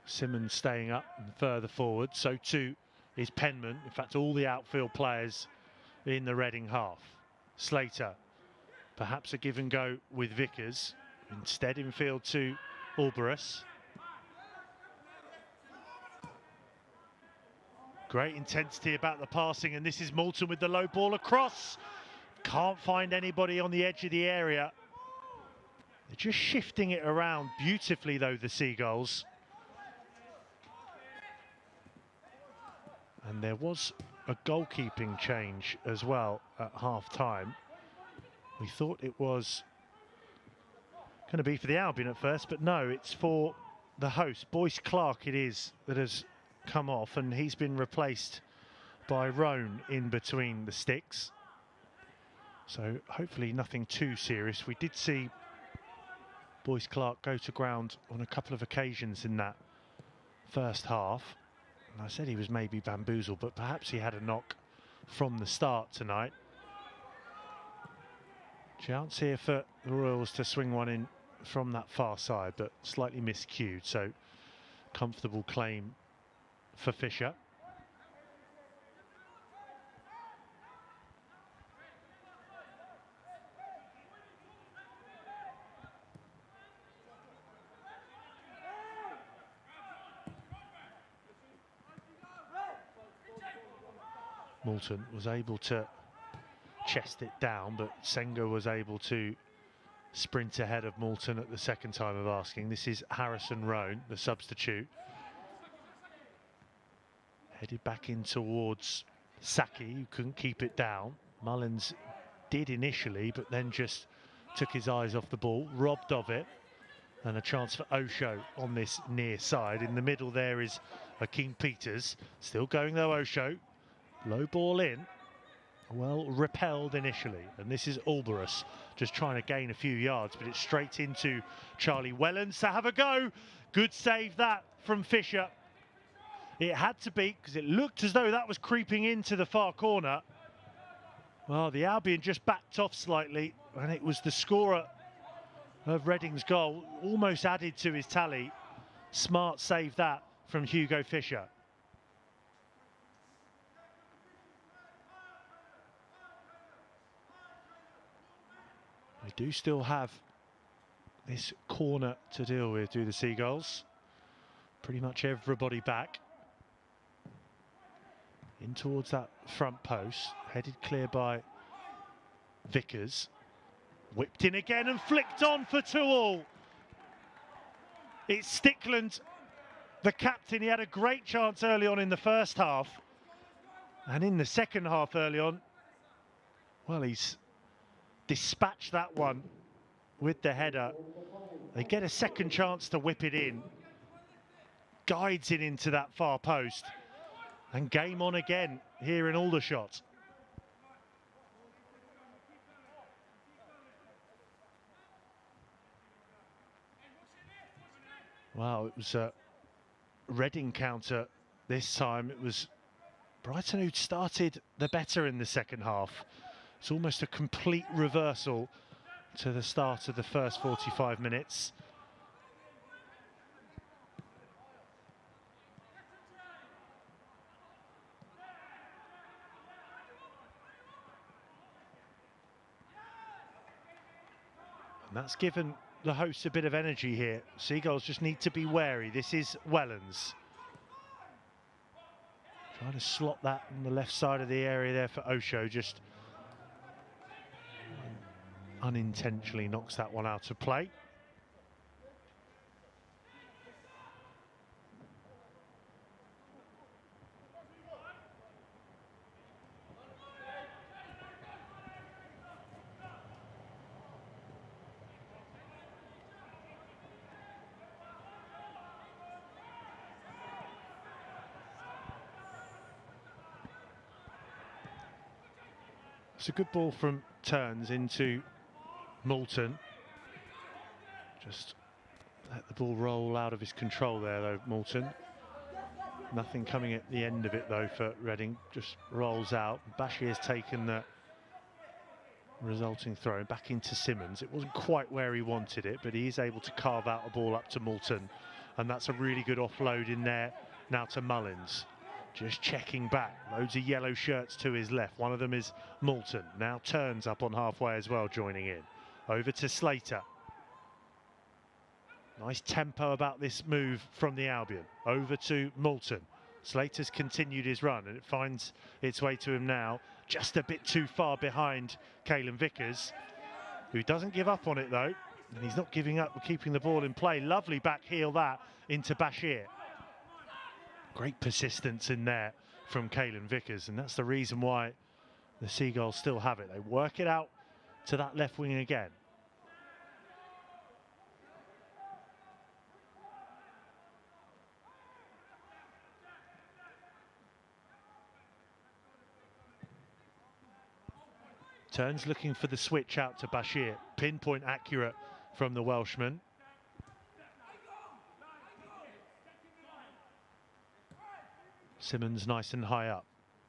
Simmons staying up and further forward. So too is Penman. In fact, all the outfield players in the Reading half. Slater, perhaps a give and go with Vickers. Instead in field to Alvarez. Great intensity about the passing, and this is Moulton with the low ball across. Can't find anybody on the edge of the area. They're just shifting it around beautifully though, the Seagulls. And there was a goalkeeping change as well at half-time. We thought it was Going to be for the Albion at first, but no, it's for the host. Boyce Clark it is that has come off, and he's been replaced by Roan in between the sticks. So hopefully nothing too serious. We did see Boyce Clark go to ground on a couple of occasions in that first half. And I said he was maybe bamboozled, but perhaps he had a knock from the start tonight. Chance here for the Royals to swing one in from that far side, but slightly miscued, so comfortable claim for Fisher. Moulton was able to chest it down, but Senga was able to sprint ahead of Moulton at the second time of asking. This is Harrison Roan, the substitute. Headed back in towards Saki, who couldn't keep it down. Mullins did initially, but then just took his eyes off the ball, robbed of it. And a chance for Osho on this near side. In the middle there is Akeem Peters. Still going though, Osho. Low ball in. Well repelled initially, and this is Albarus just trying to gain a few yards, but it's straight into Charlie Wellens to have a go. Good save that from Fisher. It had to be, because it looked as though that was creeping into the far corner. Well, the Albion just backed off slightly, and it was the scorer of Reading's goal, almost added to his tally. Smart save that from Hugo Fisher. They do still have this corner to deal with, do the Seagulls. Pretty much everybody back. In towards that front post, headed clear by Vickers. Whipped in again and flicked on for 2-2. It's Stickland, the captain. He had a great chance early on in the first half. And in the second half early on, well, he's dispatched that one with the header. They get a second chance to whip it in. Guides it into that far post. And game on again here in Aldershot. Wow, it was a Reading counter this time. It was Brighton who'd started the better in the second half. It's almost a complete reversal to the start of the first 45 minutes. And that's given the hosts a bit of energy here. Seagulls just need to be wary. This is Wellens. Trying to slot that on the left side of the area there for Osho. Just unintentionally knocks that one out of play. It's a good ball from Turns into Moulton. Just let the ball roll out of his control there though, Moulton. Nothing coming at the end of it though for Reading, just rolls out. Bashir's taken the resulting throw back into Simmons. It wasn't quite where he wanted it, but he is able to carve out a ball up to Moulton, and that's a really good offload in there now to Mullins. Just checking back, loads of yellow shirts to his left. One of them is Moulton. Now Turns up on halfway as well, joining in. Over to Slater. Nice tempo about this move from the Albion. Over to Moulton. Slater's continued his run, and it finds its way to him now. Just a bit too far behind Caelan Vickers, who doesn't give up on it though. And he's not giving up, keeping the ball in play. Lovely back heel that into Bashir. Great persistence in there from Caelan Vickers, and that's the reason why the Seagulls still have it. They work it out to that left wing again. Turns looking for the switch out to Bashir. Pinpoint accurate from the Welshman. Simmons nice and high up.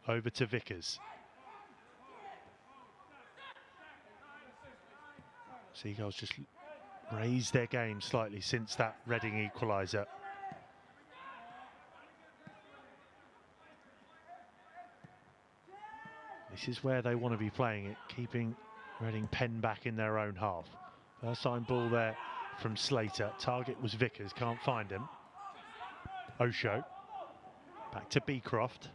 Over to Vickers. Seagulls just raised their game slightly since that Reading equaliser. This is where they want to be playing it, keeping Reading pen back in their own half. First time ball there from Slater. Target was Vickers, can't find him. Osho. Back to Beecroft.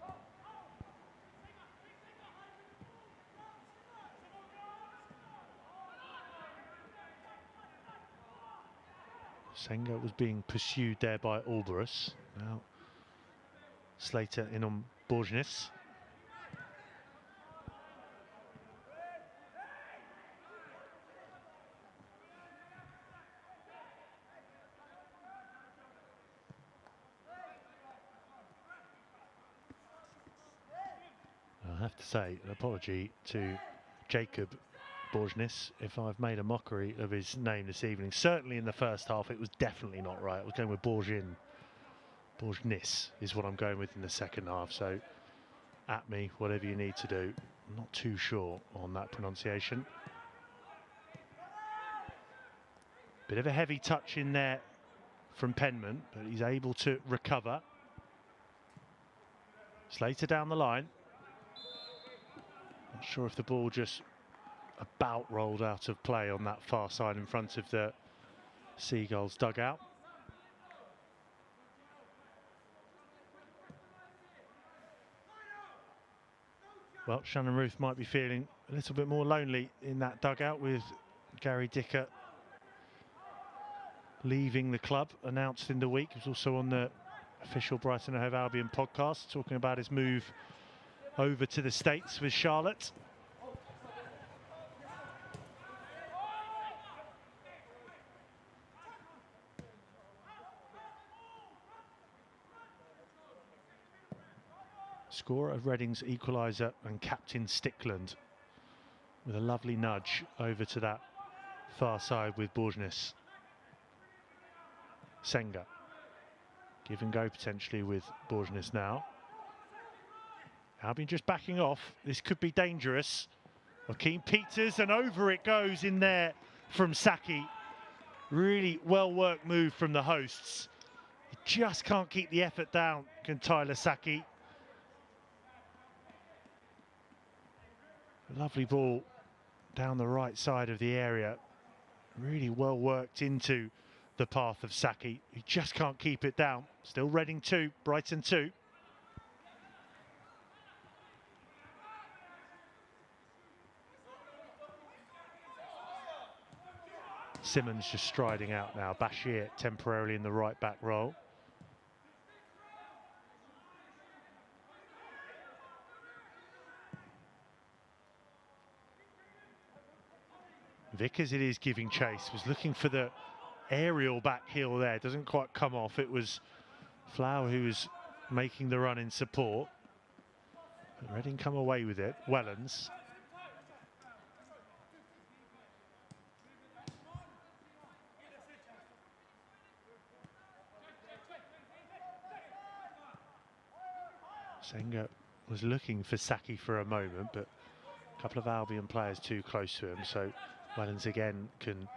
Senga was being pursued there by Alvarez. Now Slater in on Borgnes. I have to say an apology to Jacob Borgnes if I've made a mockery of his name this evening. Certainly in the first half it was definitely not right. I was going with Borgnes is what I'm going with in the second half, so at me whatever you need to do. I'm not too sure on that pronunciation. Bit of a heavy touch in there from Penman, but he's able to recover. Slater down the line. Not sure if the ball just about rolled out of play on that far side in front of the Seagulls dugout. Well, Shannon Ruth might be feeling a little bit more lonely in that dugout with Gary Dicker leaving the club, announced in the week. He was also on the official Brighton Hove Albion podcast talking about his move over to the States with Charlotte. Scorer of Reading's equaliser and captain Stickland with a lovely nudge over to that far side with Borgnes. Senga. Give and go potentially with Borgnes now. Albion just backing off. This could be dangerous. Joaquin Peters, and over it goes in there from Saki. Really well worked move from the hosts. He just can't keep the effort down, can Tyler Saki. A lovely ball down the right side of the area. Really well worked into the path of Saki. He just can't keep it down. Still Reading 2, Brighton 2. Simmons just striding out now. Bashir temporarily in the right back role. Vickers it is giving chase. Was looking for the aerial back heel there. Doesn't quite come off. It was Flower who was making the run in support. But Reading come away with it. Wellens. Senga was looking for Saki for a moment, but a couple of Albion players too close to him, so Wellens again can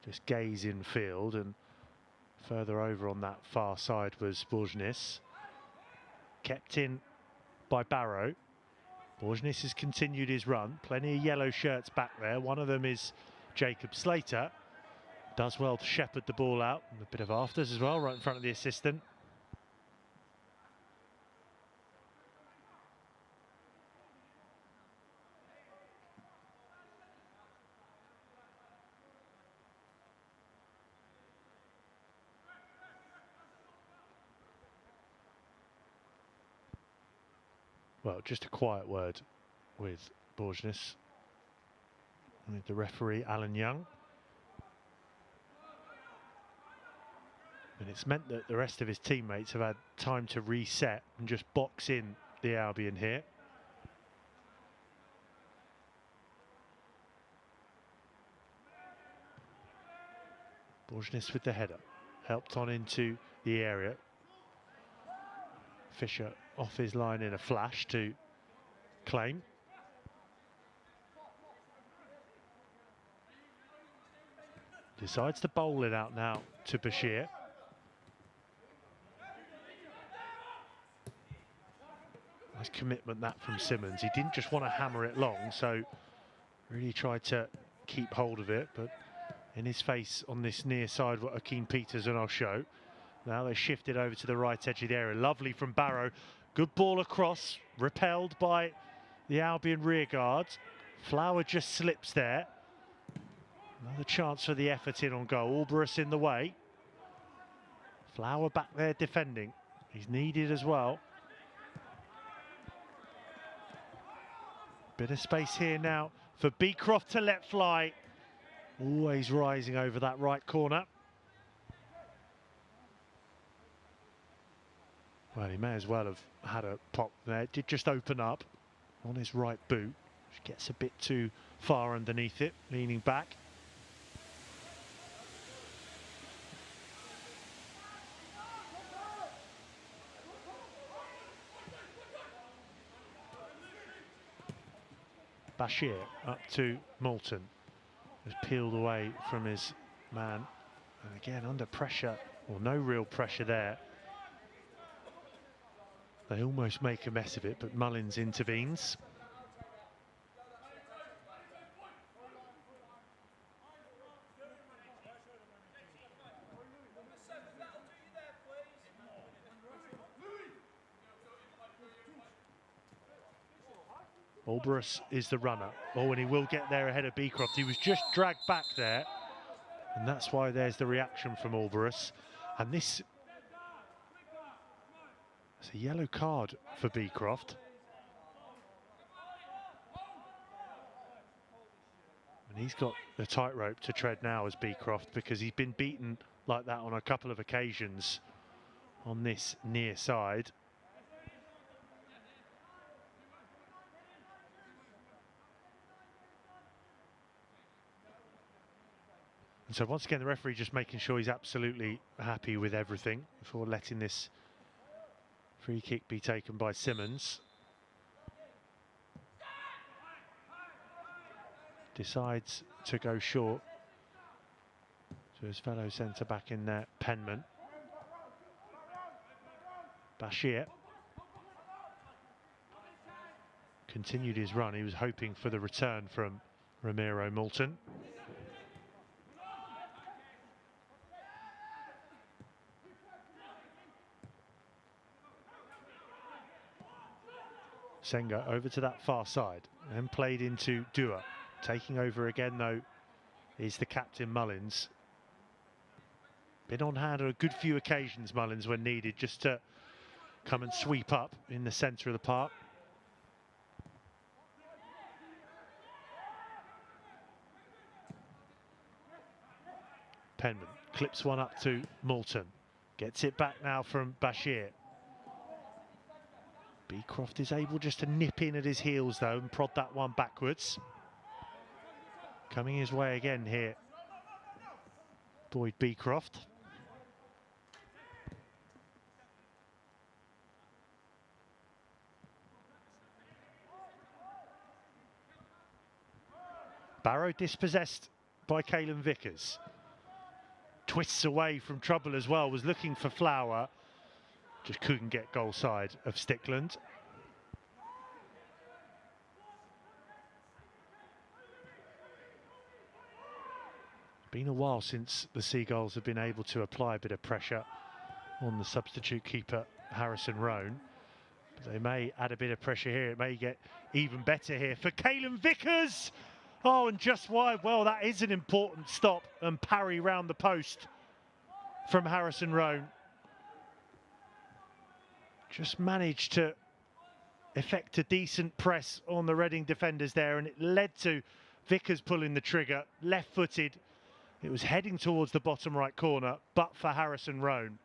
just gaze in field, and further over on that far side was Borgnes. Kept in by Barrow. Borgnes has continued his run. Plenty of yellow shirts back there. One of them is Jacob Slater. Does well to shepherd the ball out. And a bit of afters as well, right in front of the assistant. Well, just a quiet word with Borgnes, with the referee Alan Young. And it's meant that the rest of his teammates have had time to reset and just box in the Albion here. Borges with the header, helped on into the area. Fisher off his line in a flash to claim. Decides to bowl it out now to Bashir. Nice commitment that from Simmons. He didn't just want to hammer it long, so really tried to keep hold of it, but in his face on this near side, what Akeem Peters, and I'll show. Now they shifted over to the right edge of the area. Lovely from Barrow. Good ball across, repelled by the Albion rear guard. Flower just slips there. Another chance for the effort in on goal. Albarus in the way. Flower back there defending. He's needed as well. Bit of space here now for Beecroft to let fly. Always rising over that right corner. Well, he may as well have had a pop there. It did just open up on his right boot, which gets a bit too far underneath it, leaning back. Bashir up to Moulton, has peeled away from his man, and again under pressure, or no real pressure there. They almost make a mess of it, but Mullins intervenes. Albarus is the runner. Oh, and he will get there ahead of Beecroft. He was just dragged back there, and that's why there's the reaction from Albarus. And this is a yellow card for Beecroft. And he's got the tightrope to tread now as Beecroft, because he's been beaten like that on a couple of occasions on this near side. And so once again, the referee just making sure he's absolutely happy with everything before letting this free kick be taken by Simmons. Decides to go short to his fellow centre-back in there, Penman. Bashir continued his run. He was hoping for the return from Ramiro Moulton. Senga over to that far side and played into Dua. Taking over again though is the captain Mullins. Been on hand on a good few occasions, Mullins, when needed, just to come and sweep up in the centre of the park. Penman clips one up to Moulton. Gets it back now from Bashir. Beecroft is able just to nip in at his heels though and prod that one backwards. Coming his way again here, Boyd Beecroft. Barrow dispossessed by Caelan Vickers. Twists away from trouble as well, was looking for Flower. Just couldn't get goal side of Stickland. Been a while since the Seagulls have been able to apply a bit of pressure on the substitute keeper, Harrison Roan. But they may add a bit of pressure here. It may get even better here for Caelan Vickers. Oh, and just wide. Well, that is an important stop and parry round the post from Harrison Roan. Just managed to effect a decent press on the Reading defenders there, and it led to Vickers pulling the trigger, left-footed. It was heading towards the bottom right corner, but for Harrison Roan.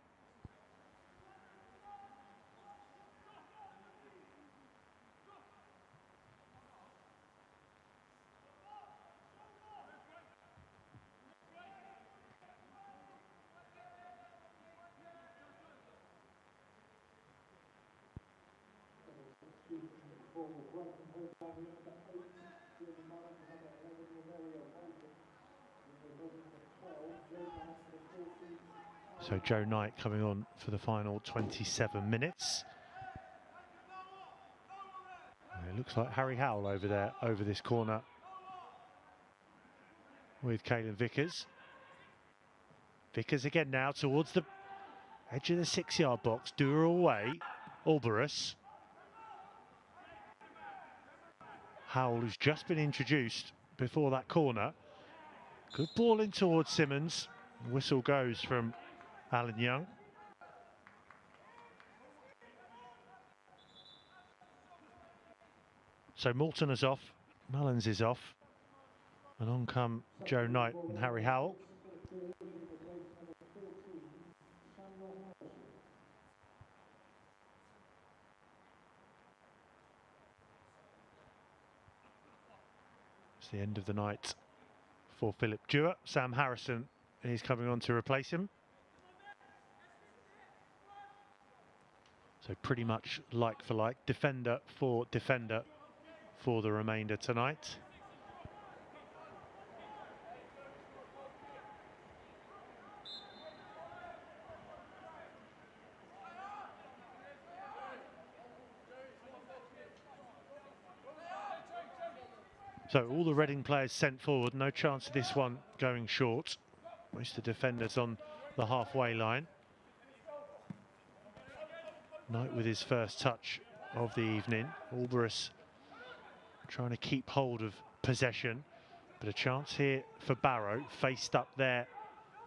former Brighton Hove Albion number 8, German Malin number 11, Romario Holden. So Joe Knight coming on for the final 27 minutes. And it looks like Harry Howell over there, over this corner with Caelan Vickers. Vickers again now towards the edge of the 6-yard box. Doer away, Albarus. Howell, who's just been introduced before that corner. Good ball in towards Simmons. Whistle goes from Alan Young. So Moulton is off, Mullins is off, and on come Joe Knight and Harry Howell. It's the end of the night for Philip Dewar. Sam Harrison is coming on to replace him. So pretty much like for like, defender for defender for the remainder tonight. So all the Reading players sent forward, no chance of this one going short. Most of the defenders on the halfway line. Knight with his first touch of the evening. Albarus trying to keep hold of possession, but a chance here for Barrow, faced up there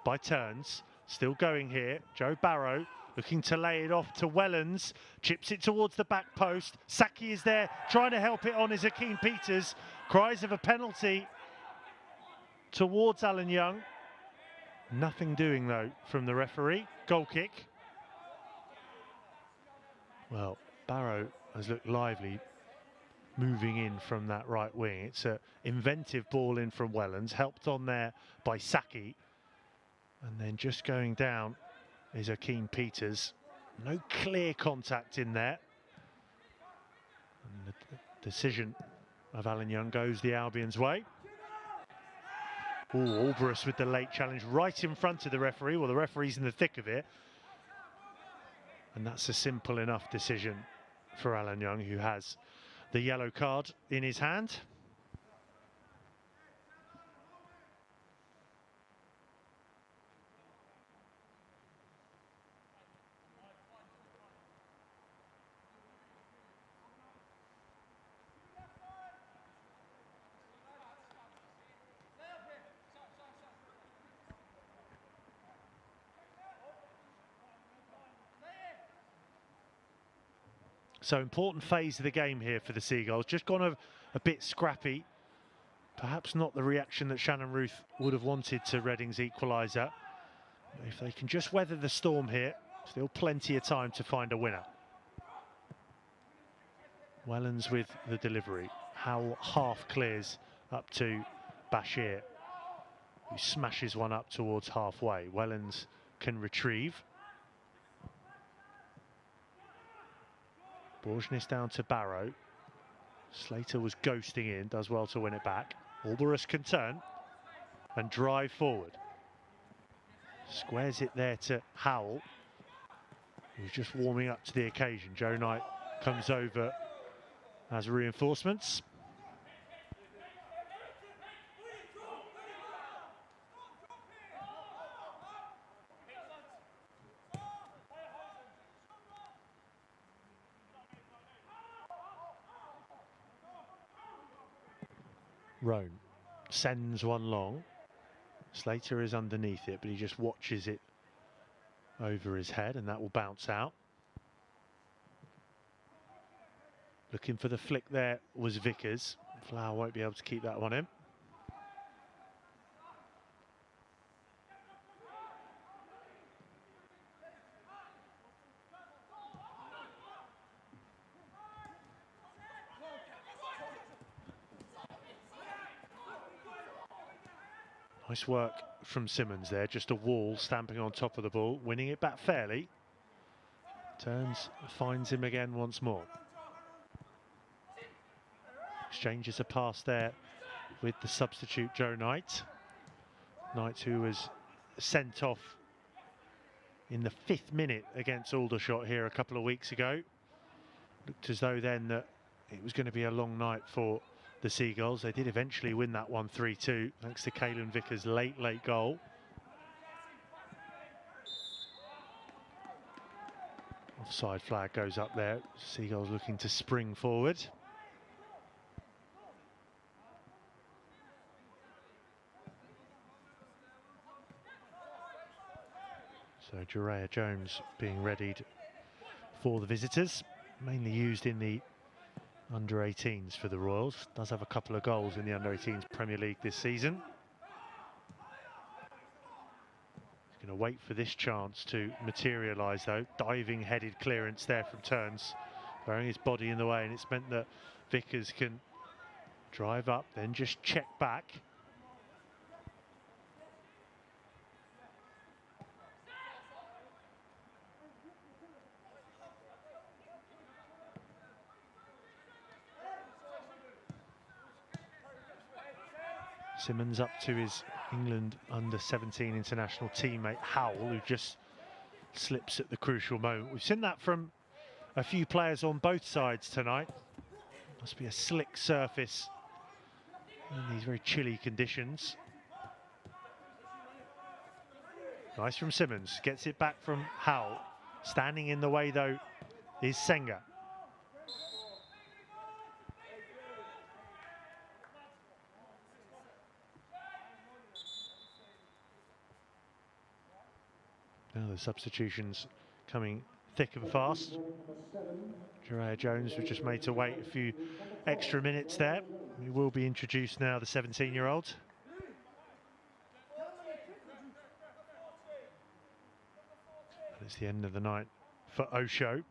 by Turns. Still going here, Joe Barrow looking to lay it off to Wellens, chips it towards the back post. Saki is there, trying to help it on is Akeem Peters. Cries of a penalty towards Alan Young. Nothing doing though from the referee. Goal kick. Well, Barrow has looked lively moving in from that right wing. It's an inventive ball in from Wellens, helped on there by Saki. And then just going down is Akeem Peters. No clear contact in there. And the decision of Alan Young goes the Albion's way. Oh, Albarus with the late challenge right in front of the referee. Well, the referee's in the thick of it. And that's a simple enough decision for Alan Young, who has the yellow card in his hand. So important phase of the game here for the Seagulls. Just gone a bit scrappy. Perhaps not the reaction that Shannon Ruth would have wanted to Reading's equaliser. If they can just weather the storm here, still plenty of time to find a winner. Wellens with the delivery. Howell half clears up to Bashir, who smashes one up towards halfway. Wellens can retrieve. Borgnis down to Barrow. Slater was ghosting in, does well to win it back. Albarus can turn and drive forward. Squares it there to Howell, who's just warming up to the occasion. Joe Knight comes over as reinforcements. Roan sends one long. Slater is underneath it, but he just watches it over his head, and that will bounce out. Looking for the flick there was Vickers. Flower won't be able to keep that one in. Nice work from Simmons there, just a wall stamping on top of the ball, winning it back fairly. Turns, finds him again once more. Exchanges a pass there with the substitute Joe Knight. Knight, who was sent off in the 5th minute against Aldershot here a couple of weeks ago. Looked as though then that it was going to be a long night for the Seagulls. They did eventually win that one 3-2 thanks to Caelan Vickers' late goal. Offside flag goes up there. Seagulls looking to spring forward. So Jereya Jones being readied for the visitors, mainly used in the under-18s for the Royals. Does have a couple of goals in the under-18s Premier League this season. He's going to wait for this chance to materialise though. Diving headed clearance there from Turns, throwing his body in the way, and it's meant that Vickers can drive up, then just check back. Simmons up to his England under-17 international teammate Howell, who just slips at the crucial moment. We've seen that from a few players on both sides tonight. Must be a slick surface in these very chilly conditions. Nice from Simmons, gets it back from Howell. Standing in the way though is Senga. Now the substitutions coming thick and fast. Jereya Jones was just made to wait a few extra minutes there. He will be introduced now, the 17-year-old. It's the end of the night for Osho.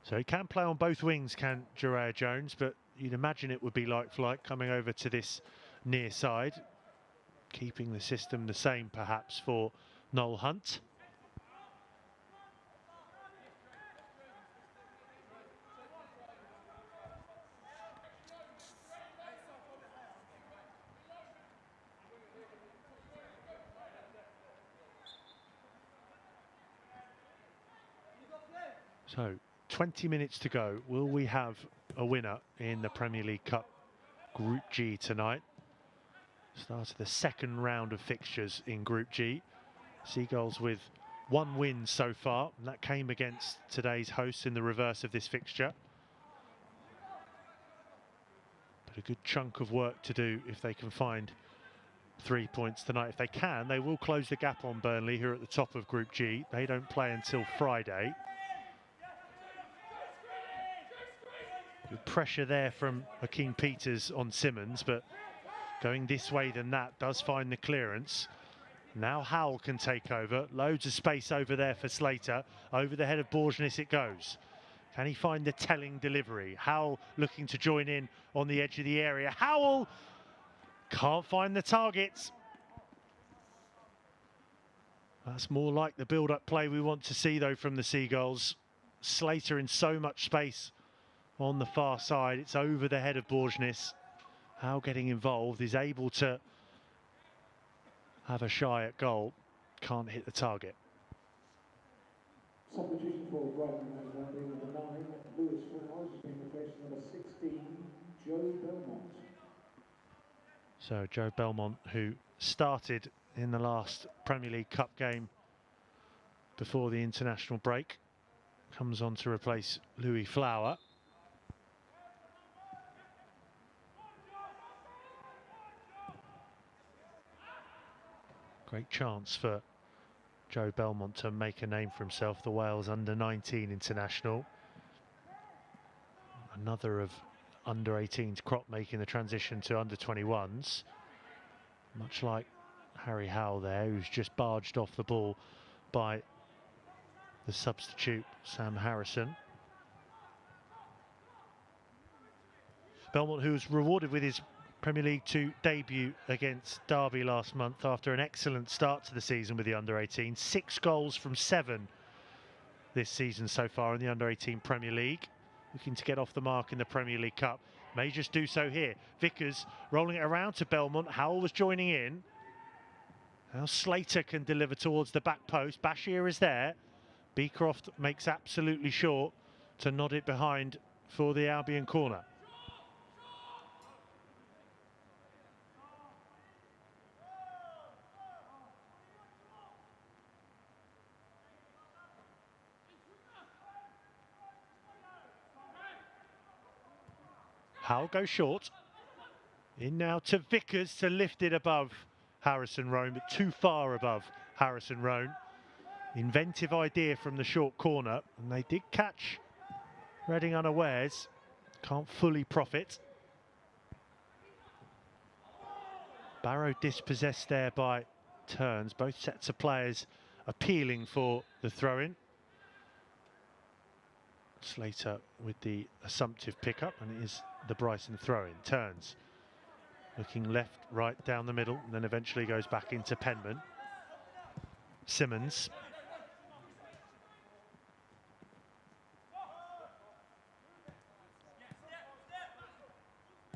So he can play on both wings, can Jereya Jones, but you'd imagine it would be like flight coming over to this near side, keeping the system the same perhaps for Noel Hunt. So 20 minutes to go. Will we have a winner in the Premier League Cup Group G tonight? Start of the second round of fixtures in Group G. Seagulls with 1 win so far, and that came against today's hosts in the reverse of this fixture. But a good chunk of work to do if they can find 3 points tonight. If they can, they will close the gap on Burnley, who are at the top of Group G. They don't play until Friday. Good pressure there from Hakeem Peters on Simmons, but going this way than that does find the clearance. Now Howell can take over. Loads of space over there for Slater. Over the head of Borgnis it goes. Can he find the telling delivery? Howell looking to join in on the edge of the area. Howell can't find the targets. That's more like the build-up play we want to see though from the Seagulls. Slater in so much space on the far side. It's over the head of Borgnis. Howell getting involved, is able to have a shy at goal, can't hit the target. Substitution for Brighton Hove Albion, number 9, Lewis Flowers, has been replaced with number 16, Joe Belmont. So Joe Belmont, who started in the last Premier League Cup game before the international break, comes on to replace Louis Flower. Great chance for Joe Belmont to make a name for himself, the Wales under-19 international. Another of under-18s crop making the transition to under-21s. Much like Harry Howell there, who's just barged off the ball by the substitute Sam Harrison. Belmont, who was rewarded with his Premier League 2 debut against Derby last month after an excellent start to the season with the under-18. 6 goals from 7 this season so far in the under-18 Premier League. looking to get off the mark in the Premier League Cup. May just do so here. Vickers rolling it around to Belmont. Howell was joining in. Now Slater can deliver towards the back post. Bashir is there. Beecroft makes absolutely sure to nod it behind for the Albion corner. Howell goes short. In now to Vickers to lift it above Harrison Roan, but too far above Harrison Roan. Inventive idea from the short corner, and they did catch Reading unawares. Can't fully profit. Barrow dispossessed there by Turns. Both sets of players appealing for the throw-in. Slater with the assumptive pickup, and it is the Brighton throw-in. Turns looking left, right, down the middle, and then eventually goes back into Penman. Simmons.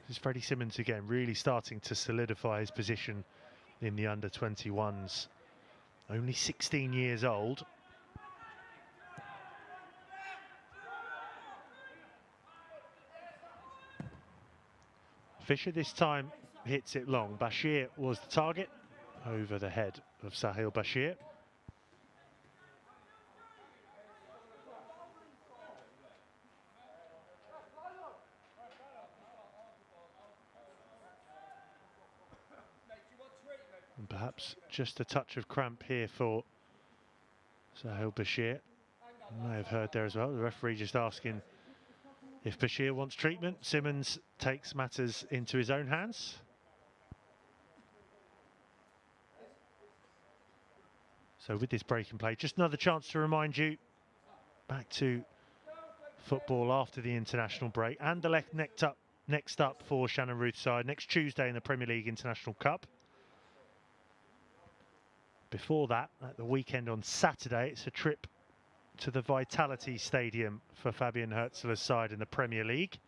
This is Freddie Simmons again, really starting to solidify his position in the under-21s. Only 16 years old. Fisher this time hits it long. Bashir was the target, over the head of Sahil Bashir. And perhaps just a touch of cramp here for Sahil Bashir. You may have heard there as well, the referee just asking if Bashir wants treatment. Simmons takes matters into his own hands. So with this break in play, just another chance to remind you, back to football after the international break. Anderlecht next up for Shannon Ruth's side, next Tuesday in the Premier League International Cup. Before that, at the weekend on Saturday, it's a trip to the Vitality Stadium for Fabian Herzler's side in the Premier League.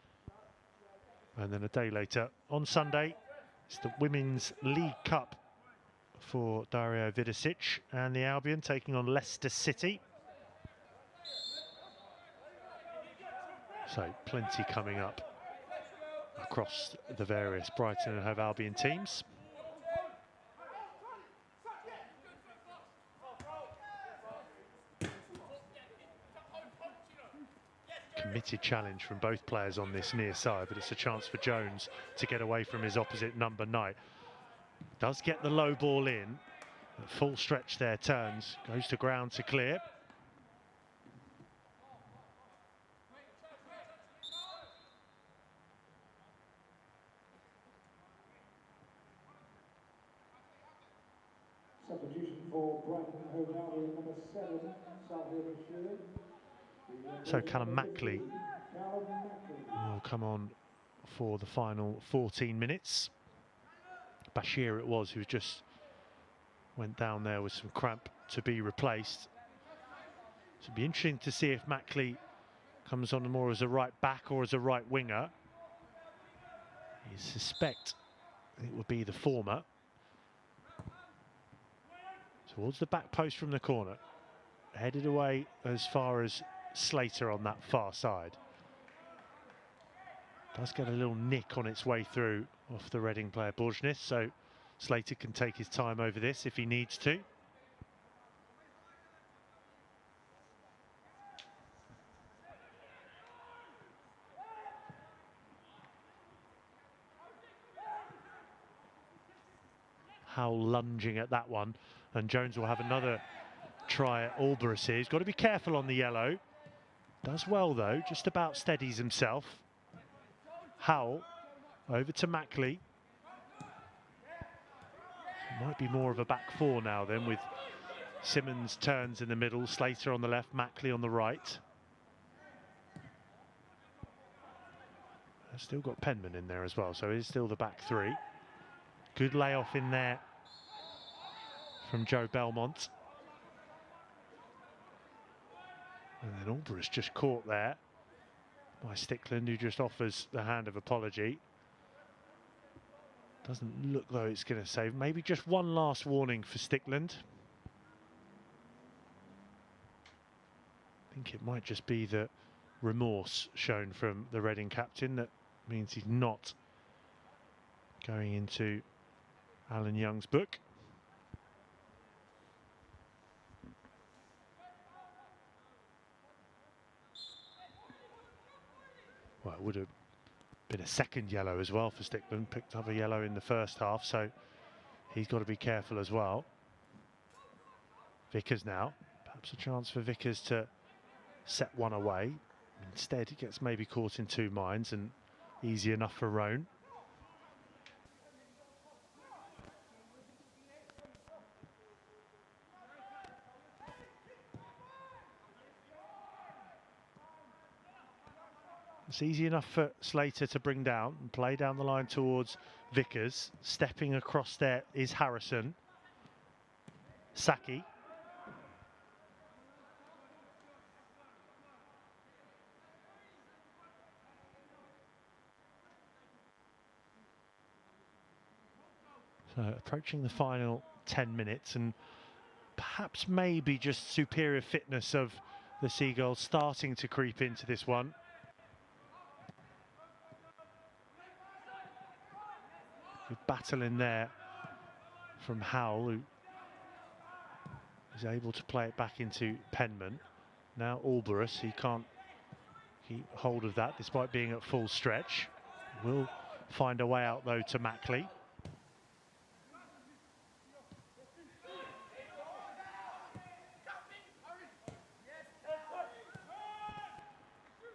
And then a day later, on Sunday, it's the Women's League Cup for Dario Vidosic and the Albion taking on Leicester City. So plenty coming up across the various Brighton and Hove Albion teams. Committed challenge from both players on this near side, but it's a chance for Jones to get away from his opposite number, Knight. Does get the low ball in, at full stretch there, Turns, goes to ground to clear. Substitution for Brighton Hove Albion, number 7, Sahil Bashir. So Callum Mackley will come on for the final 14 minutes. Bashir it was who just went down there with some cramp to be replaced. So it'd be interesting to see if Mackley comes on more as a right back or as a right winger. You suspect it would be the former. Towards the back post from the corner. Headed away as far as Slater on that far side. Does get a little nick on its way through off the Reading player Borjnis, so Slater can take his time over this if he needs to. Howell lunging at that one, and Jones will have another try at Albury. He's got to be careful on the yellow. Does well though, just about steadies himself. Howell over to Mackley. Might be more of a back four now then, with Simmons Turns in the middle, Slater on the left, Mackley on the right. They've still got Penman in there as well, so it's still the back three. Good layoff in there from Joe Belmont. And then Albury's just caught there. by Stickland, who just offers the hand of apology. Doesn't look though it's going to save. Maybe just one last warning for Stickland. I think it might just be the remorse shown from the Reading captain that means he's not going into Alan Young's book. Well, it would have been a second yellow as well for Stickland. Picked up a yellow in the first half, so he's got to be careful as well. Vickers now. Perhaps a chance for Vickers to set one away. Instead, he gets maybe caught in two minds, and easy enough for Roan. It's easy enough for Slater to bring down and play down the line towards Vickers. Stepping across there is Harrison. Saki. So approaching the final 10 minutes, and perhaps maybe just superior fitness of the Seagulls starting to creep into this one. Good battle in there from Howell, who is able to play it back into Penman. Now Albarus, he can't keep hold of that despite being at full stretch. Will find a way out though to Mackley.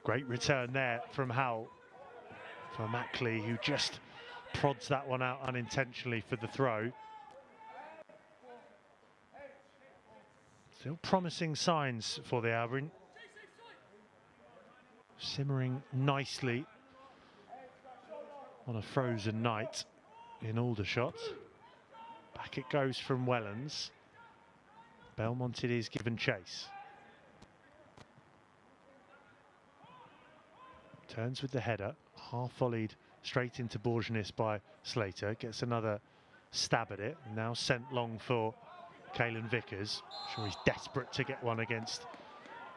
Great return there from Howell for Mackley, who just prods that one out unintentionally for the throw. Still promising signs for the Albion. Simmering nicely on a frozen night in Aldershot. Back it goes from Wellens. Belmont it is given chase. Turns with the header, half volleyed straight into Borgenis by Slater. Gets another stab at it. Now sent long for Caelan Vickers. I'm sure he's desperate to get one against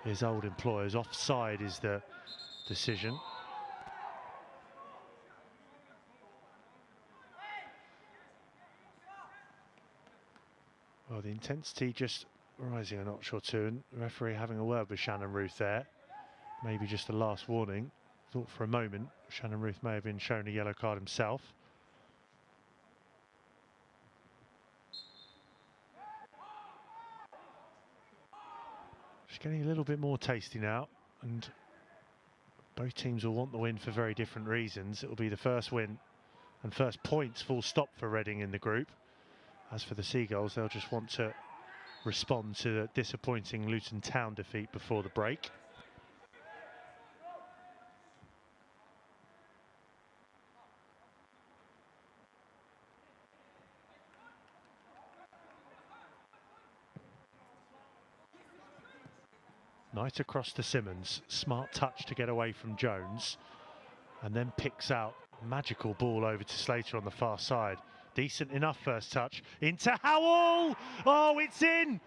his old employers. Offside is the decision. Well, the intensity just rising a notch or two, and the referee having a word with Shannon Ruth there. Maybe just a last warning. Thought for a moment Shannon Ruth may have been shown a yellow card himself. Just getting a little bit more tasty now, and both teams will want the win for very different reasons. It will be the first win and first points full stop for Reading in the group. As for the Seagulls, they'll just want to respond to the disappointing Luton Town defeat before the break. Knight across to Simmons, smart touch to get away from Jones, and then picks out a magical ball over to Slater on the far side. Decent enough first touch, into Howell! Oh, it's in!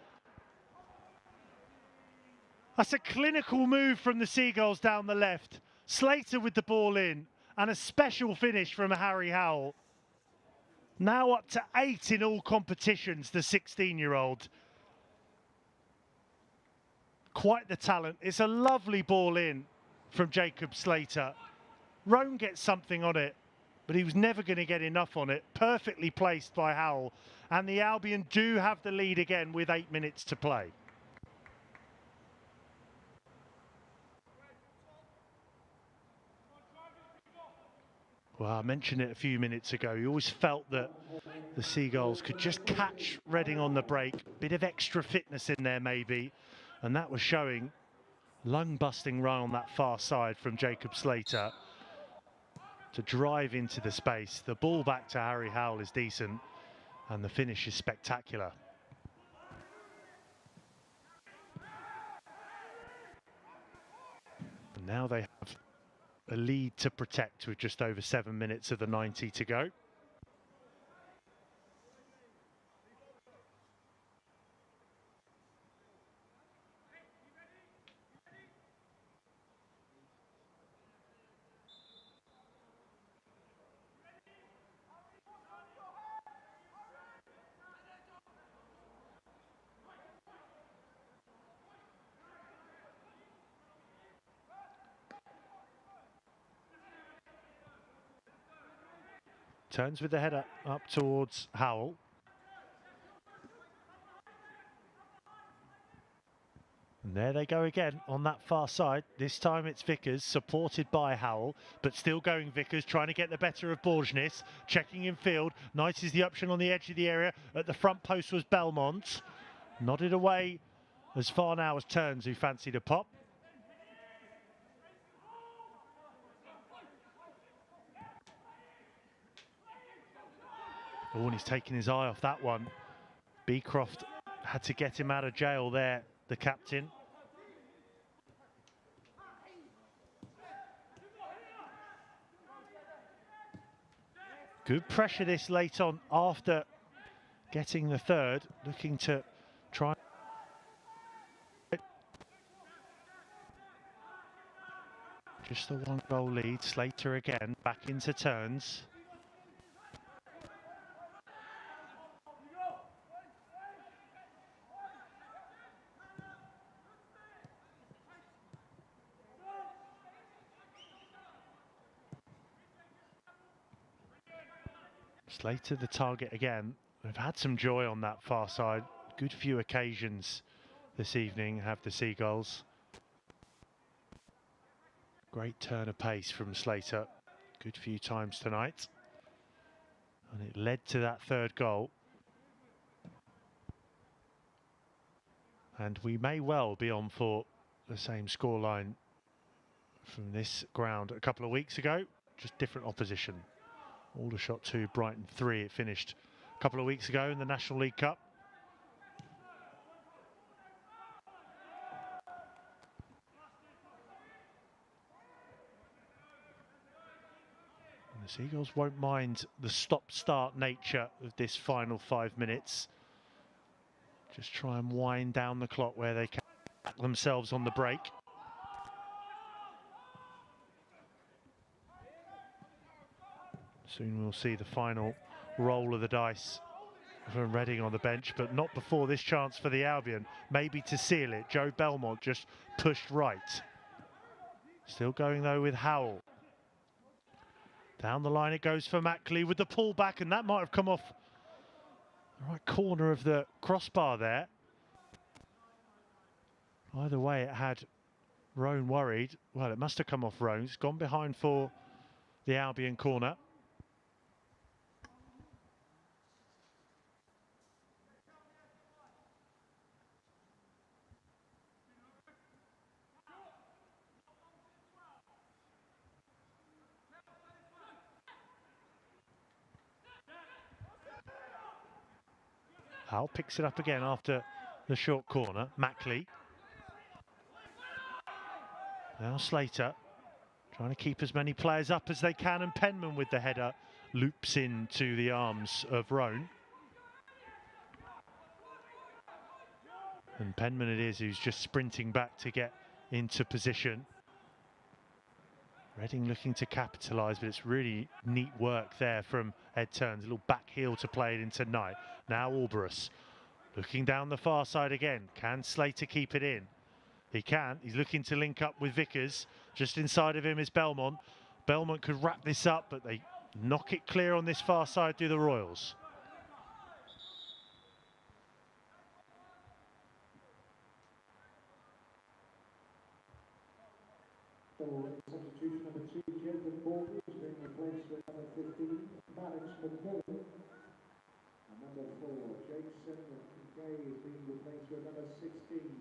That's a clinical move from the Seagulls down the left. Slater with the ball in, and a special finish from Harry Howell. Now up to 8 in all competitions, the 16-year-old. Quite the talent. It's a lovely ball in from Jacob Slater. Roan gets something on it, but he was never going to get enough on it. Perfectly placed by Howell. And the Albion do have the lead again with 8 minutes to play. Well, I mentioned it a few minutes ago. You always felt that the Seagulls could just catch Reading on the break. Bit of extra fitness in there maybe. And that was showing. Lung-busting run on that far side from Jacob Slater to drive into the space. The ball back to Harry Howell is decent, and the finish is spectacular. And now they have a lead to protect with just over 7 minutes of the 90 to go. Turns with the header up towards Howell. And there they go again on that far side. This time it's Vickers, supported by Howell, but still going Vickers, trying to get the better of Borgnis, checking in field. Nice is the option on the edge of the area. At the front post was Belmont. Nodded away as far now as Turns, who fancied a pop. Oh, and he's taking his eye off that one. Beecroft had to get him out of jail there, the captain. Good pressure this late on after getting the third, looking to try. Just the 1 goal lead. Slater again, back into Turns. Slater the target again. We've had some joy on that far side. Good few occasions this evening have the Seagulls. Great turn of pace from Slater. Good few times tonight. And it led to that third goal. And we may well be on for the same scoreline from this ground a couple of weeks ago. Just different opposition. Aldershot 2, Brighton 3. It finished a couple of weeks ago in the National League Cup. And the Seagulls won't mind the stop-start nature of this final 5 minutes. Just try and wind down the clock where they can back themselves on the break. Soon we'll see the final roll of the dice from Reading on the bench, but not before this chance for the Albion. Maybe to seal it. Joe Belmont just pushed right. Still going though with Howell. Down the line it goes for Mackley with the pullback, and that might have come off the right corner of the crossbar there. Either way, it had Roan worried. Well, it must have come off Roan. It's gone behind for the Albion corner. Howell picks it up again after the short corner. Mackley. Now Slater trying to keep as many players up as they can, and Penman with the header loops into the arms of Roan. And Penman it is who's just sprinting back to get into position. Reading looking to capitalise, but it's really neat work there from Ed Turns. A little back heel to play it into Knight. Now Alvarez looking down the far side again. Can Slater keep it in? He can. He's looking to link up with Vickers. Just inside of him is Belmont. Belmont could wrap this up, but they knock it clear on this far side through the Royals. For substitution number 2, Jacob Morgan is being replaced with number 15, Maddox McMillan. And number 4, Jason Gay is being replaced with number 16,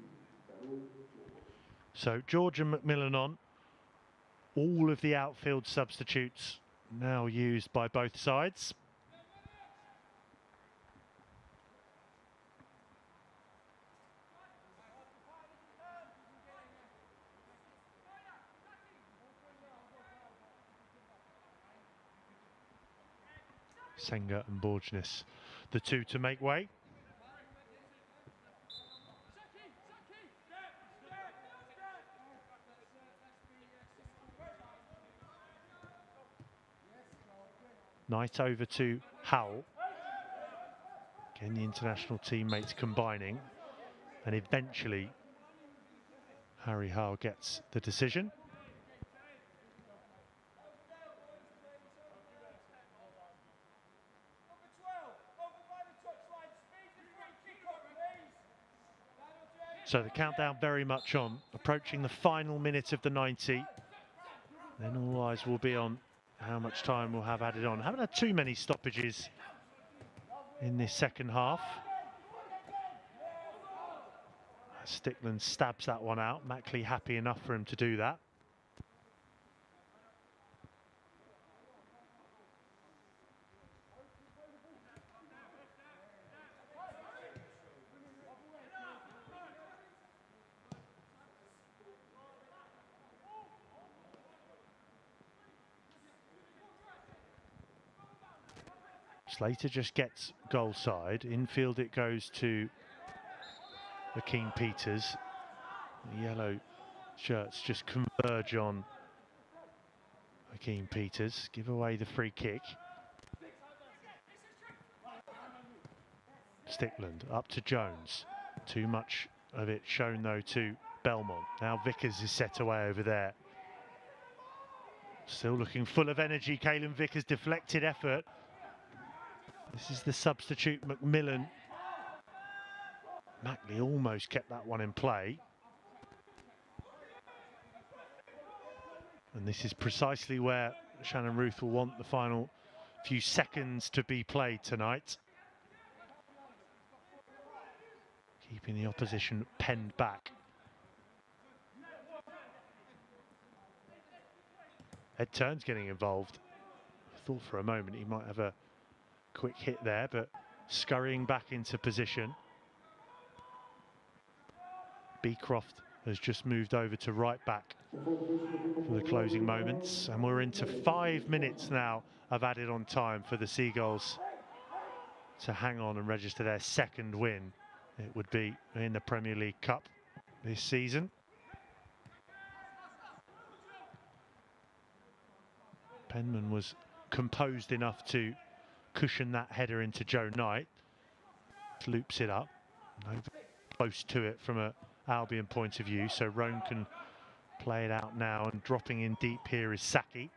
So George and McMillan on. All of the outfield substitutes now used by both sides. Senga and Borgness, the two to make way. Knight over to Howell. Again, the international teammates combining, and eventually Harry Howell gets the decision. So the countdown very much on, approaching the final minute of the 90. Then all eyes will be on how much time we'll have added on. Haven't had too many stoppages in this second half. Stickland stabs that one out. Mackley happy enough for him to do that. Slater just gets goal side. Infield it goes to Akeem Peters. The yellow shirts just converge on Akeem Peters. Give away the free kick. Stickland up to Jones. Too much of it shown though to Belmont. Now Vickers is set away over there. Still looking full of energy. Caelan Vickers, deflected effort. This is the substitute Macmillan. Mackley almost kept that one in play. And this is precisely where Shannon Ruth will want the final few seconds to be played tonight. Keeping the opposition penned back. Ed Turn's getting involved. I thought for a moment he might have a quick hit there, but scurrying back into position. Beecroft has just moved over to right back for the closing moments, and we're into 5 minutes now of added on time for the Seagulls to hang on and register their second win. It would be in the Premier League Cup this season. Penman was composed enough to cushion that header into Joe Knight. Loops it up. No, close to it from an Albion point of view, so Roan can play it out now, and dropping in deep here is Saki.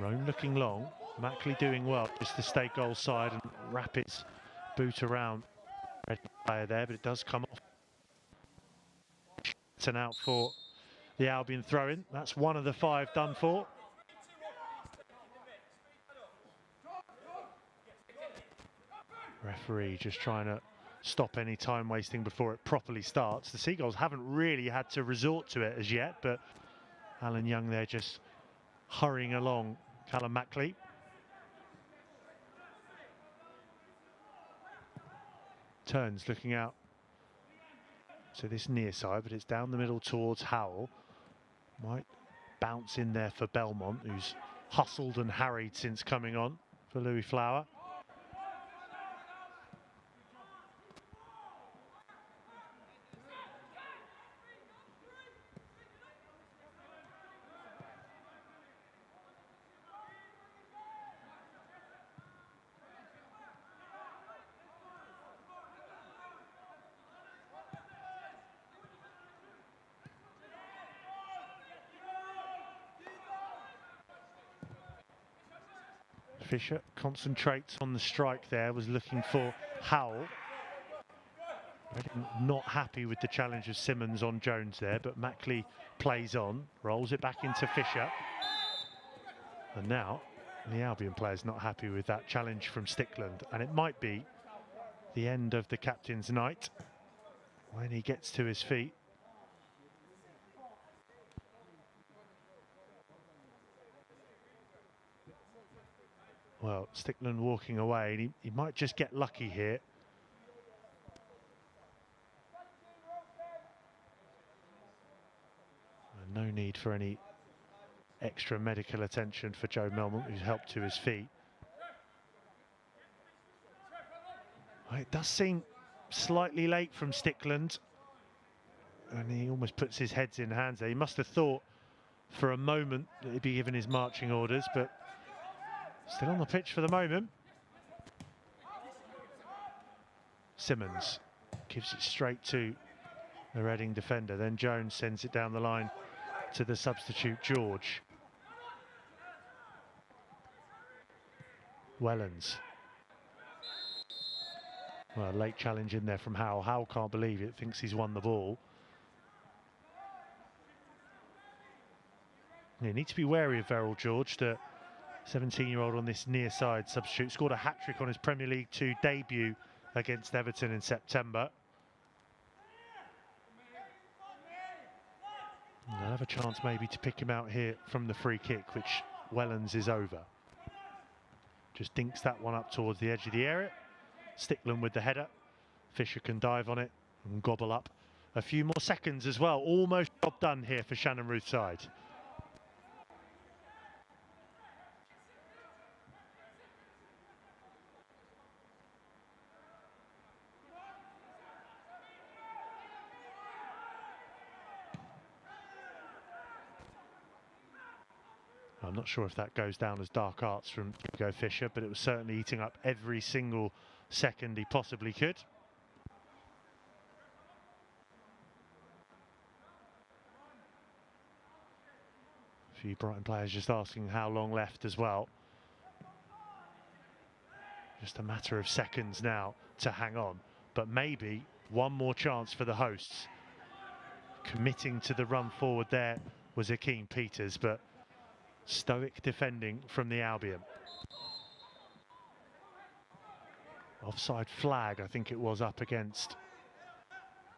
Roan looking long, Mackley doing well just to stay goal side and wrap its boot around red player there, but it does come off. And out for the Albion throw-in. That's one of the 5 done for. Referee just trying to stop any time wasting before it properly starts. The Seagulls haven't really had to resort to it as yet, but Alan Young there just hurrying along Callum Mackley. Turns looking out to this near side, but it's down the middle towards Howell. Might bounce in there for Belmont, who's hustled and harried since coming on for Louis Flower. Fisher concentrates on the strike there, was looking for Howell. Not happy with the challenge of Simmons on Jones there, but Mackley plays on, rolls it back into Fisher. And now the Albion player's not happy with that challenge from Stickland, and it might be the end of the captain's night when he gets to his feet. Well, Stickland walking away, and he might just get lucky here. And no need for any extra medical attention for Joe Melmont, who's helped to his feet. Well, it does seem slightly late from Stickland. And he almost puts his heads in hands there. He must have thought for a moment that he'd be given his marching orders, but still on the pitch for the moment. Simmons gives it straight to the Reading defender. Then Jones sends it down the line to the substitute George. Wellens. Well, late challenge in there from Howell. Howell can't believe it, thinks he's won the ball. You need to be wary of Verrill George, the 17-year-old on this near side substitute. Scored a hat-trick on his Premier League 2 debut against Everton in September. And they'll have a chance maybe to pick him out here from the free kick, which Wellens is over. Just dinks that one up towards the edge of the area. Stickland with the header. Fisher can dive on it and gobble up a few more seconds as well. Almost job done here for Shannon Ruth's side. I'm not sure if that goes down as dark arts from Hugo Fisher, but it was certainly eating up every single second he possibly could. A few Brighton players just asking how long left as well. Just a matter of seconds now to hang on, but maybe one more chance for the hosts. Committing to the run forward there was Akeem Peters, but stoic defending from the Albion. Offside flag, I think it was, up against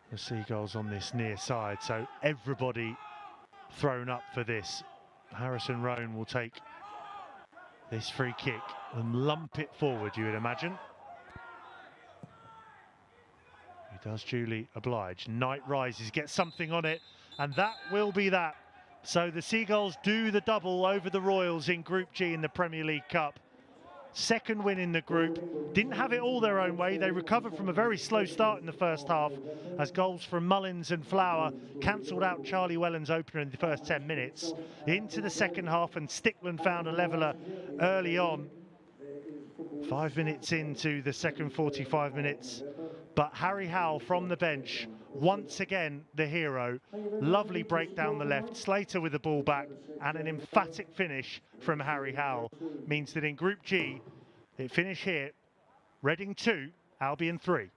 the Seagulls on this near side. So everybody thrown up for this. Harrison Roan will take this free kick and lump it forward, you would imagine. He does duly oblige. Knight rises, gets something on it, and that will be that. So the Seagulls do the double over the Royals in Group G in the Premier League Cup. Second win in the group. Didn't have it all their own way. They recovered from a very slow start in the first half as goals from Mullins and Flower cancelled out Charlie Wellens' opener in the first 10 minutes. Into the second half, and Stickland found a leveller early on. 5 minutes into the second 45 minutes. But Harry Howell from the bench, once again the hero. Lovely break down the left, Slater with the ball back, and an emphatic finish from Harry Howell means that in Group G, it finished here, Reading 2, Albion 3.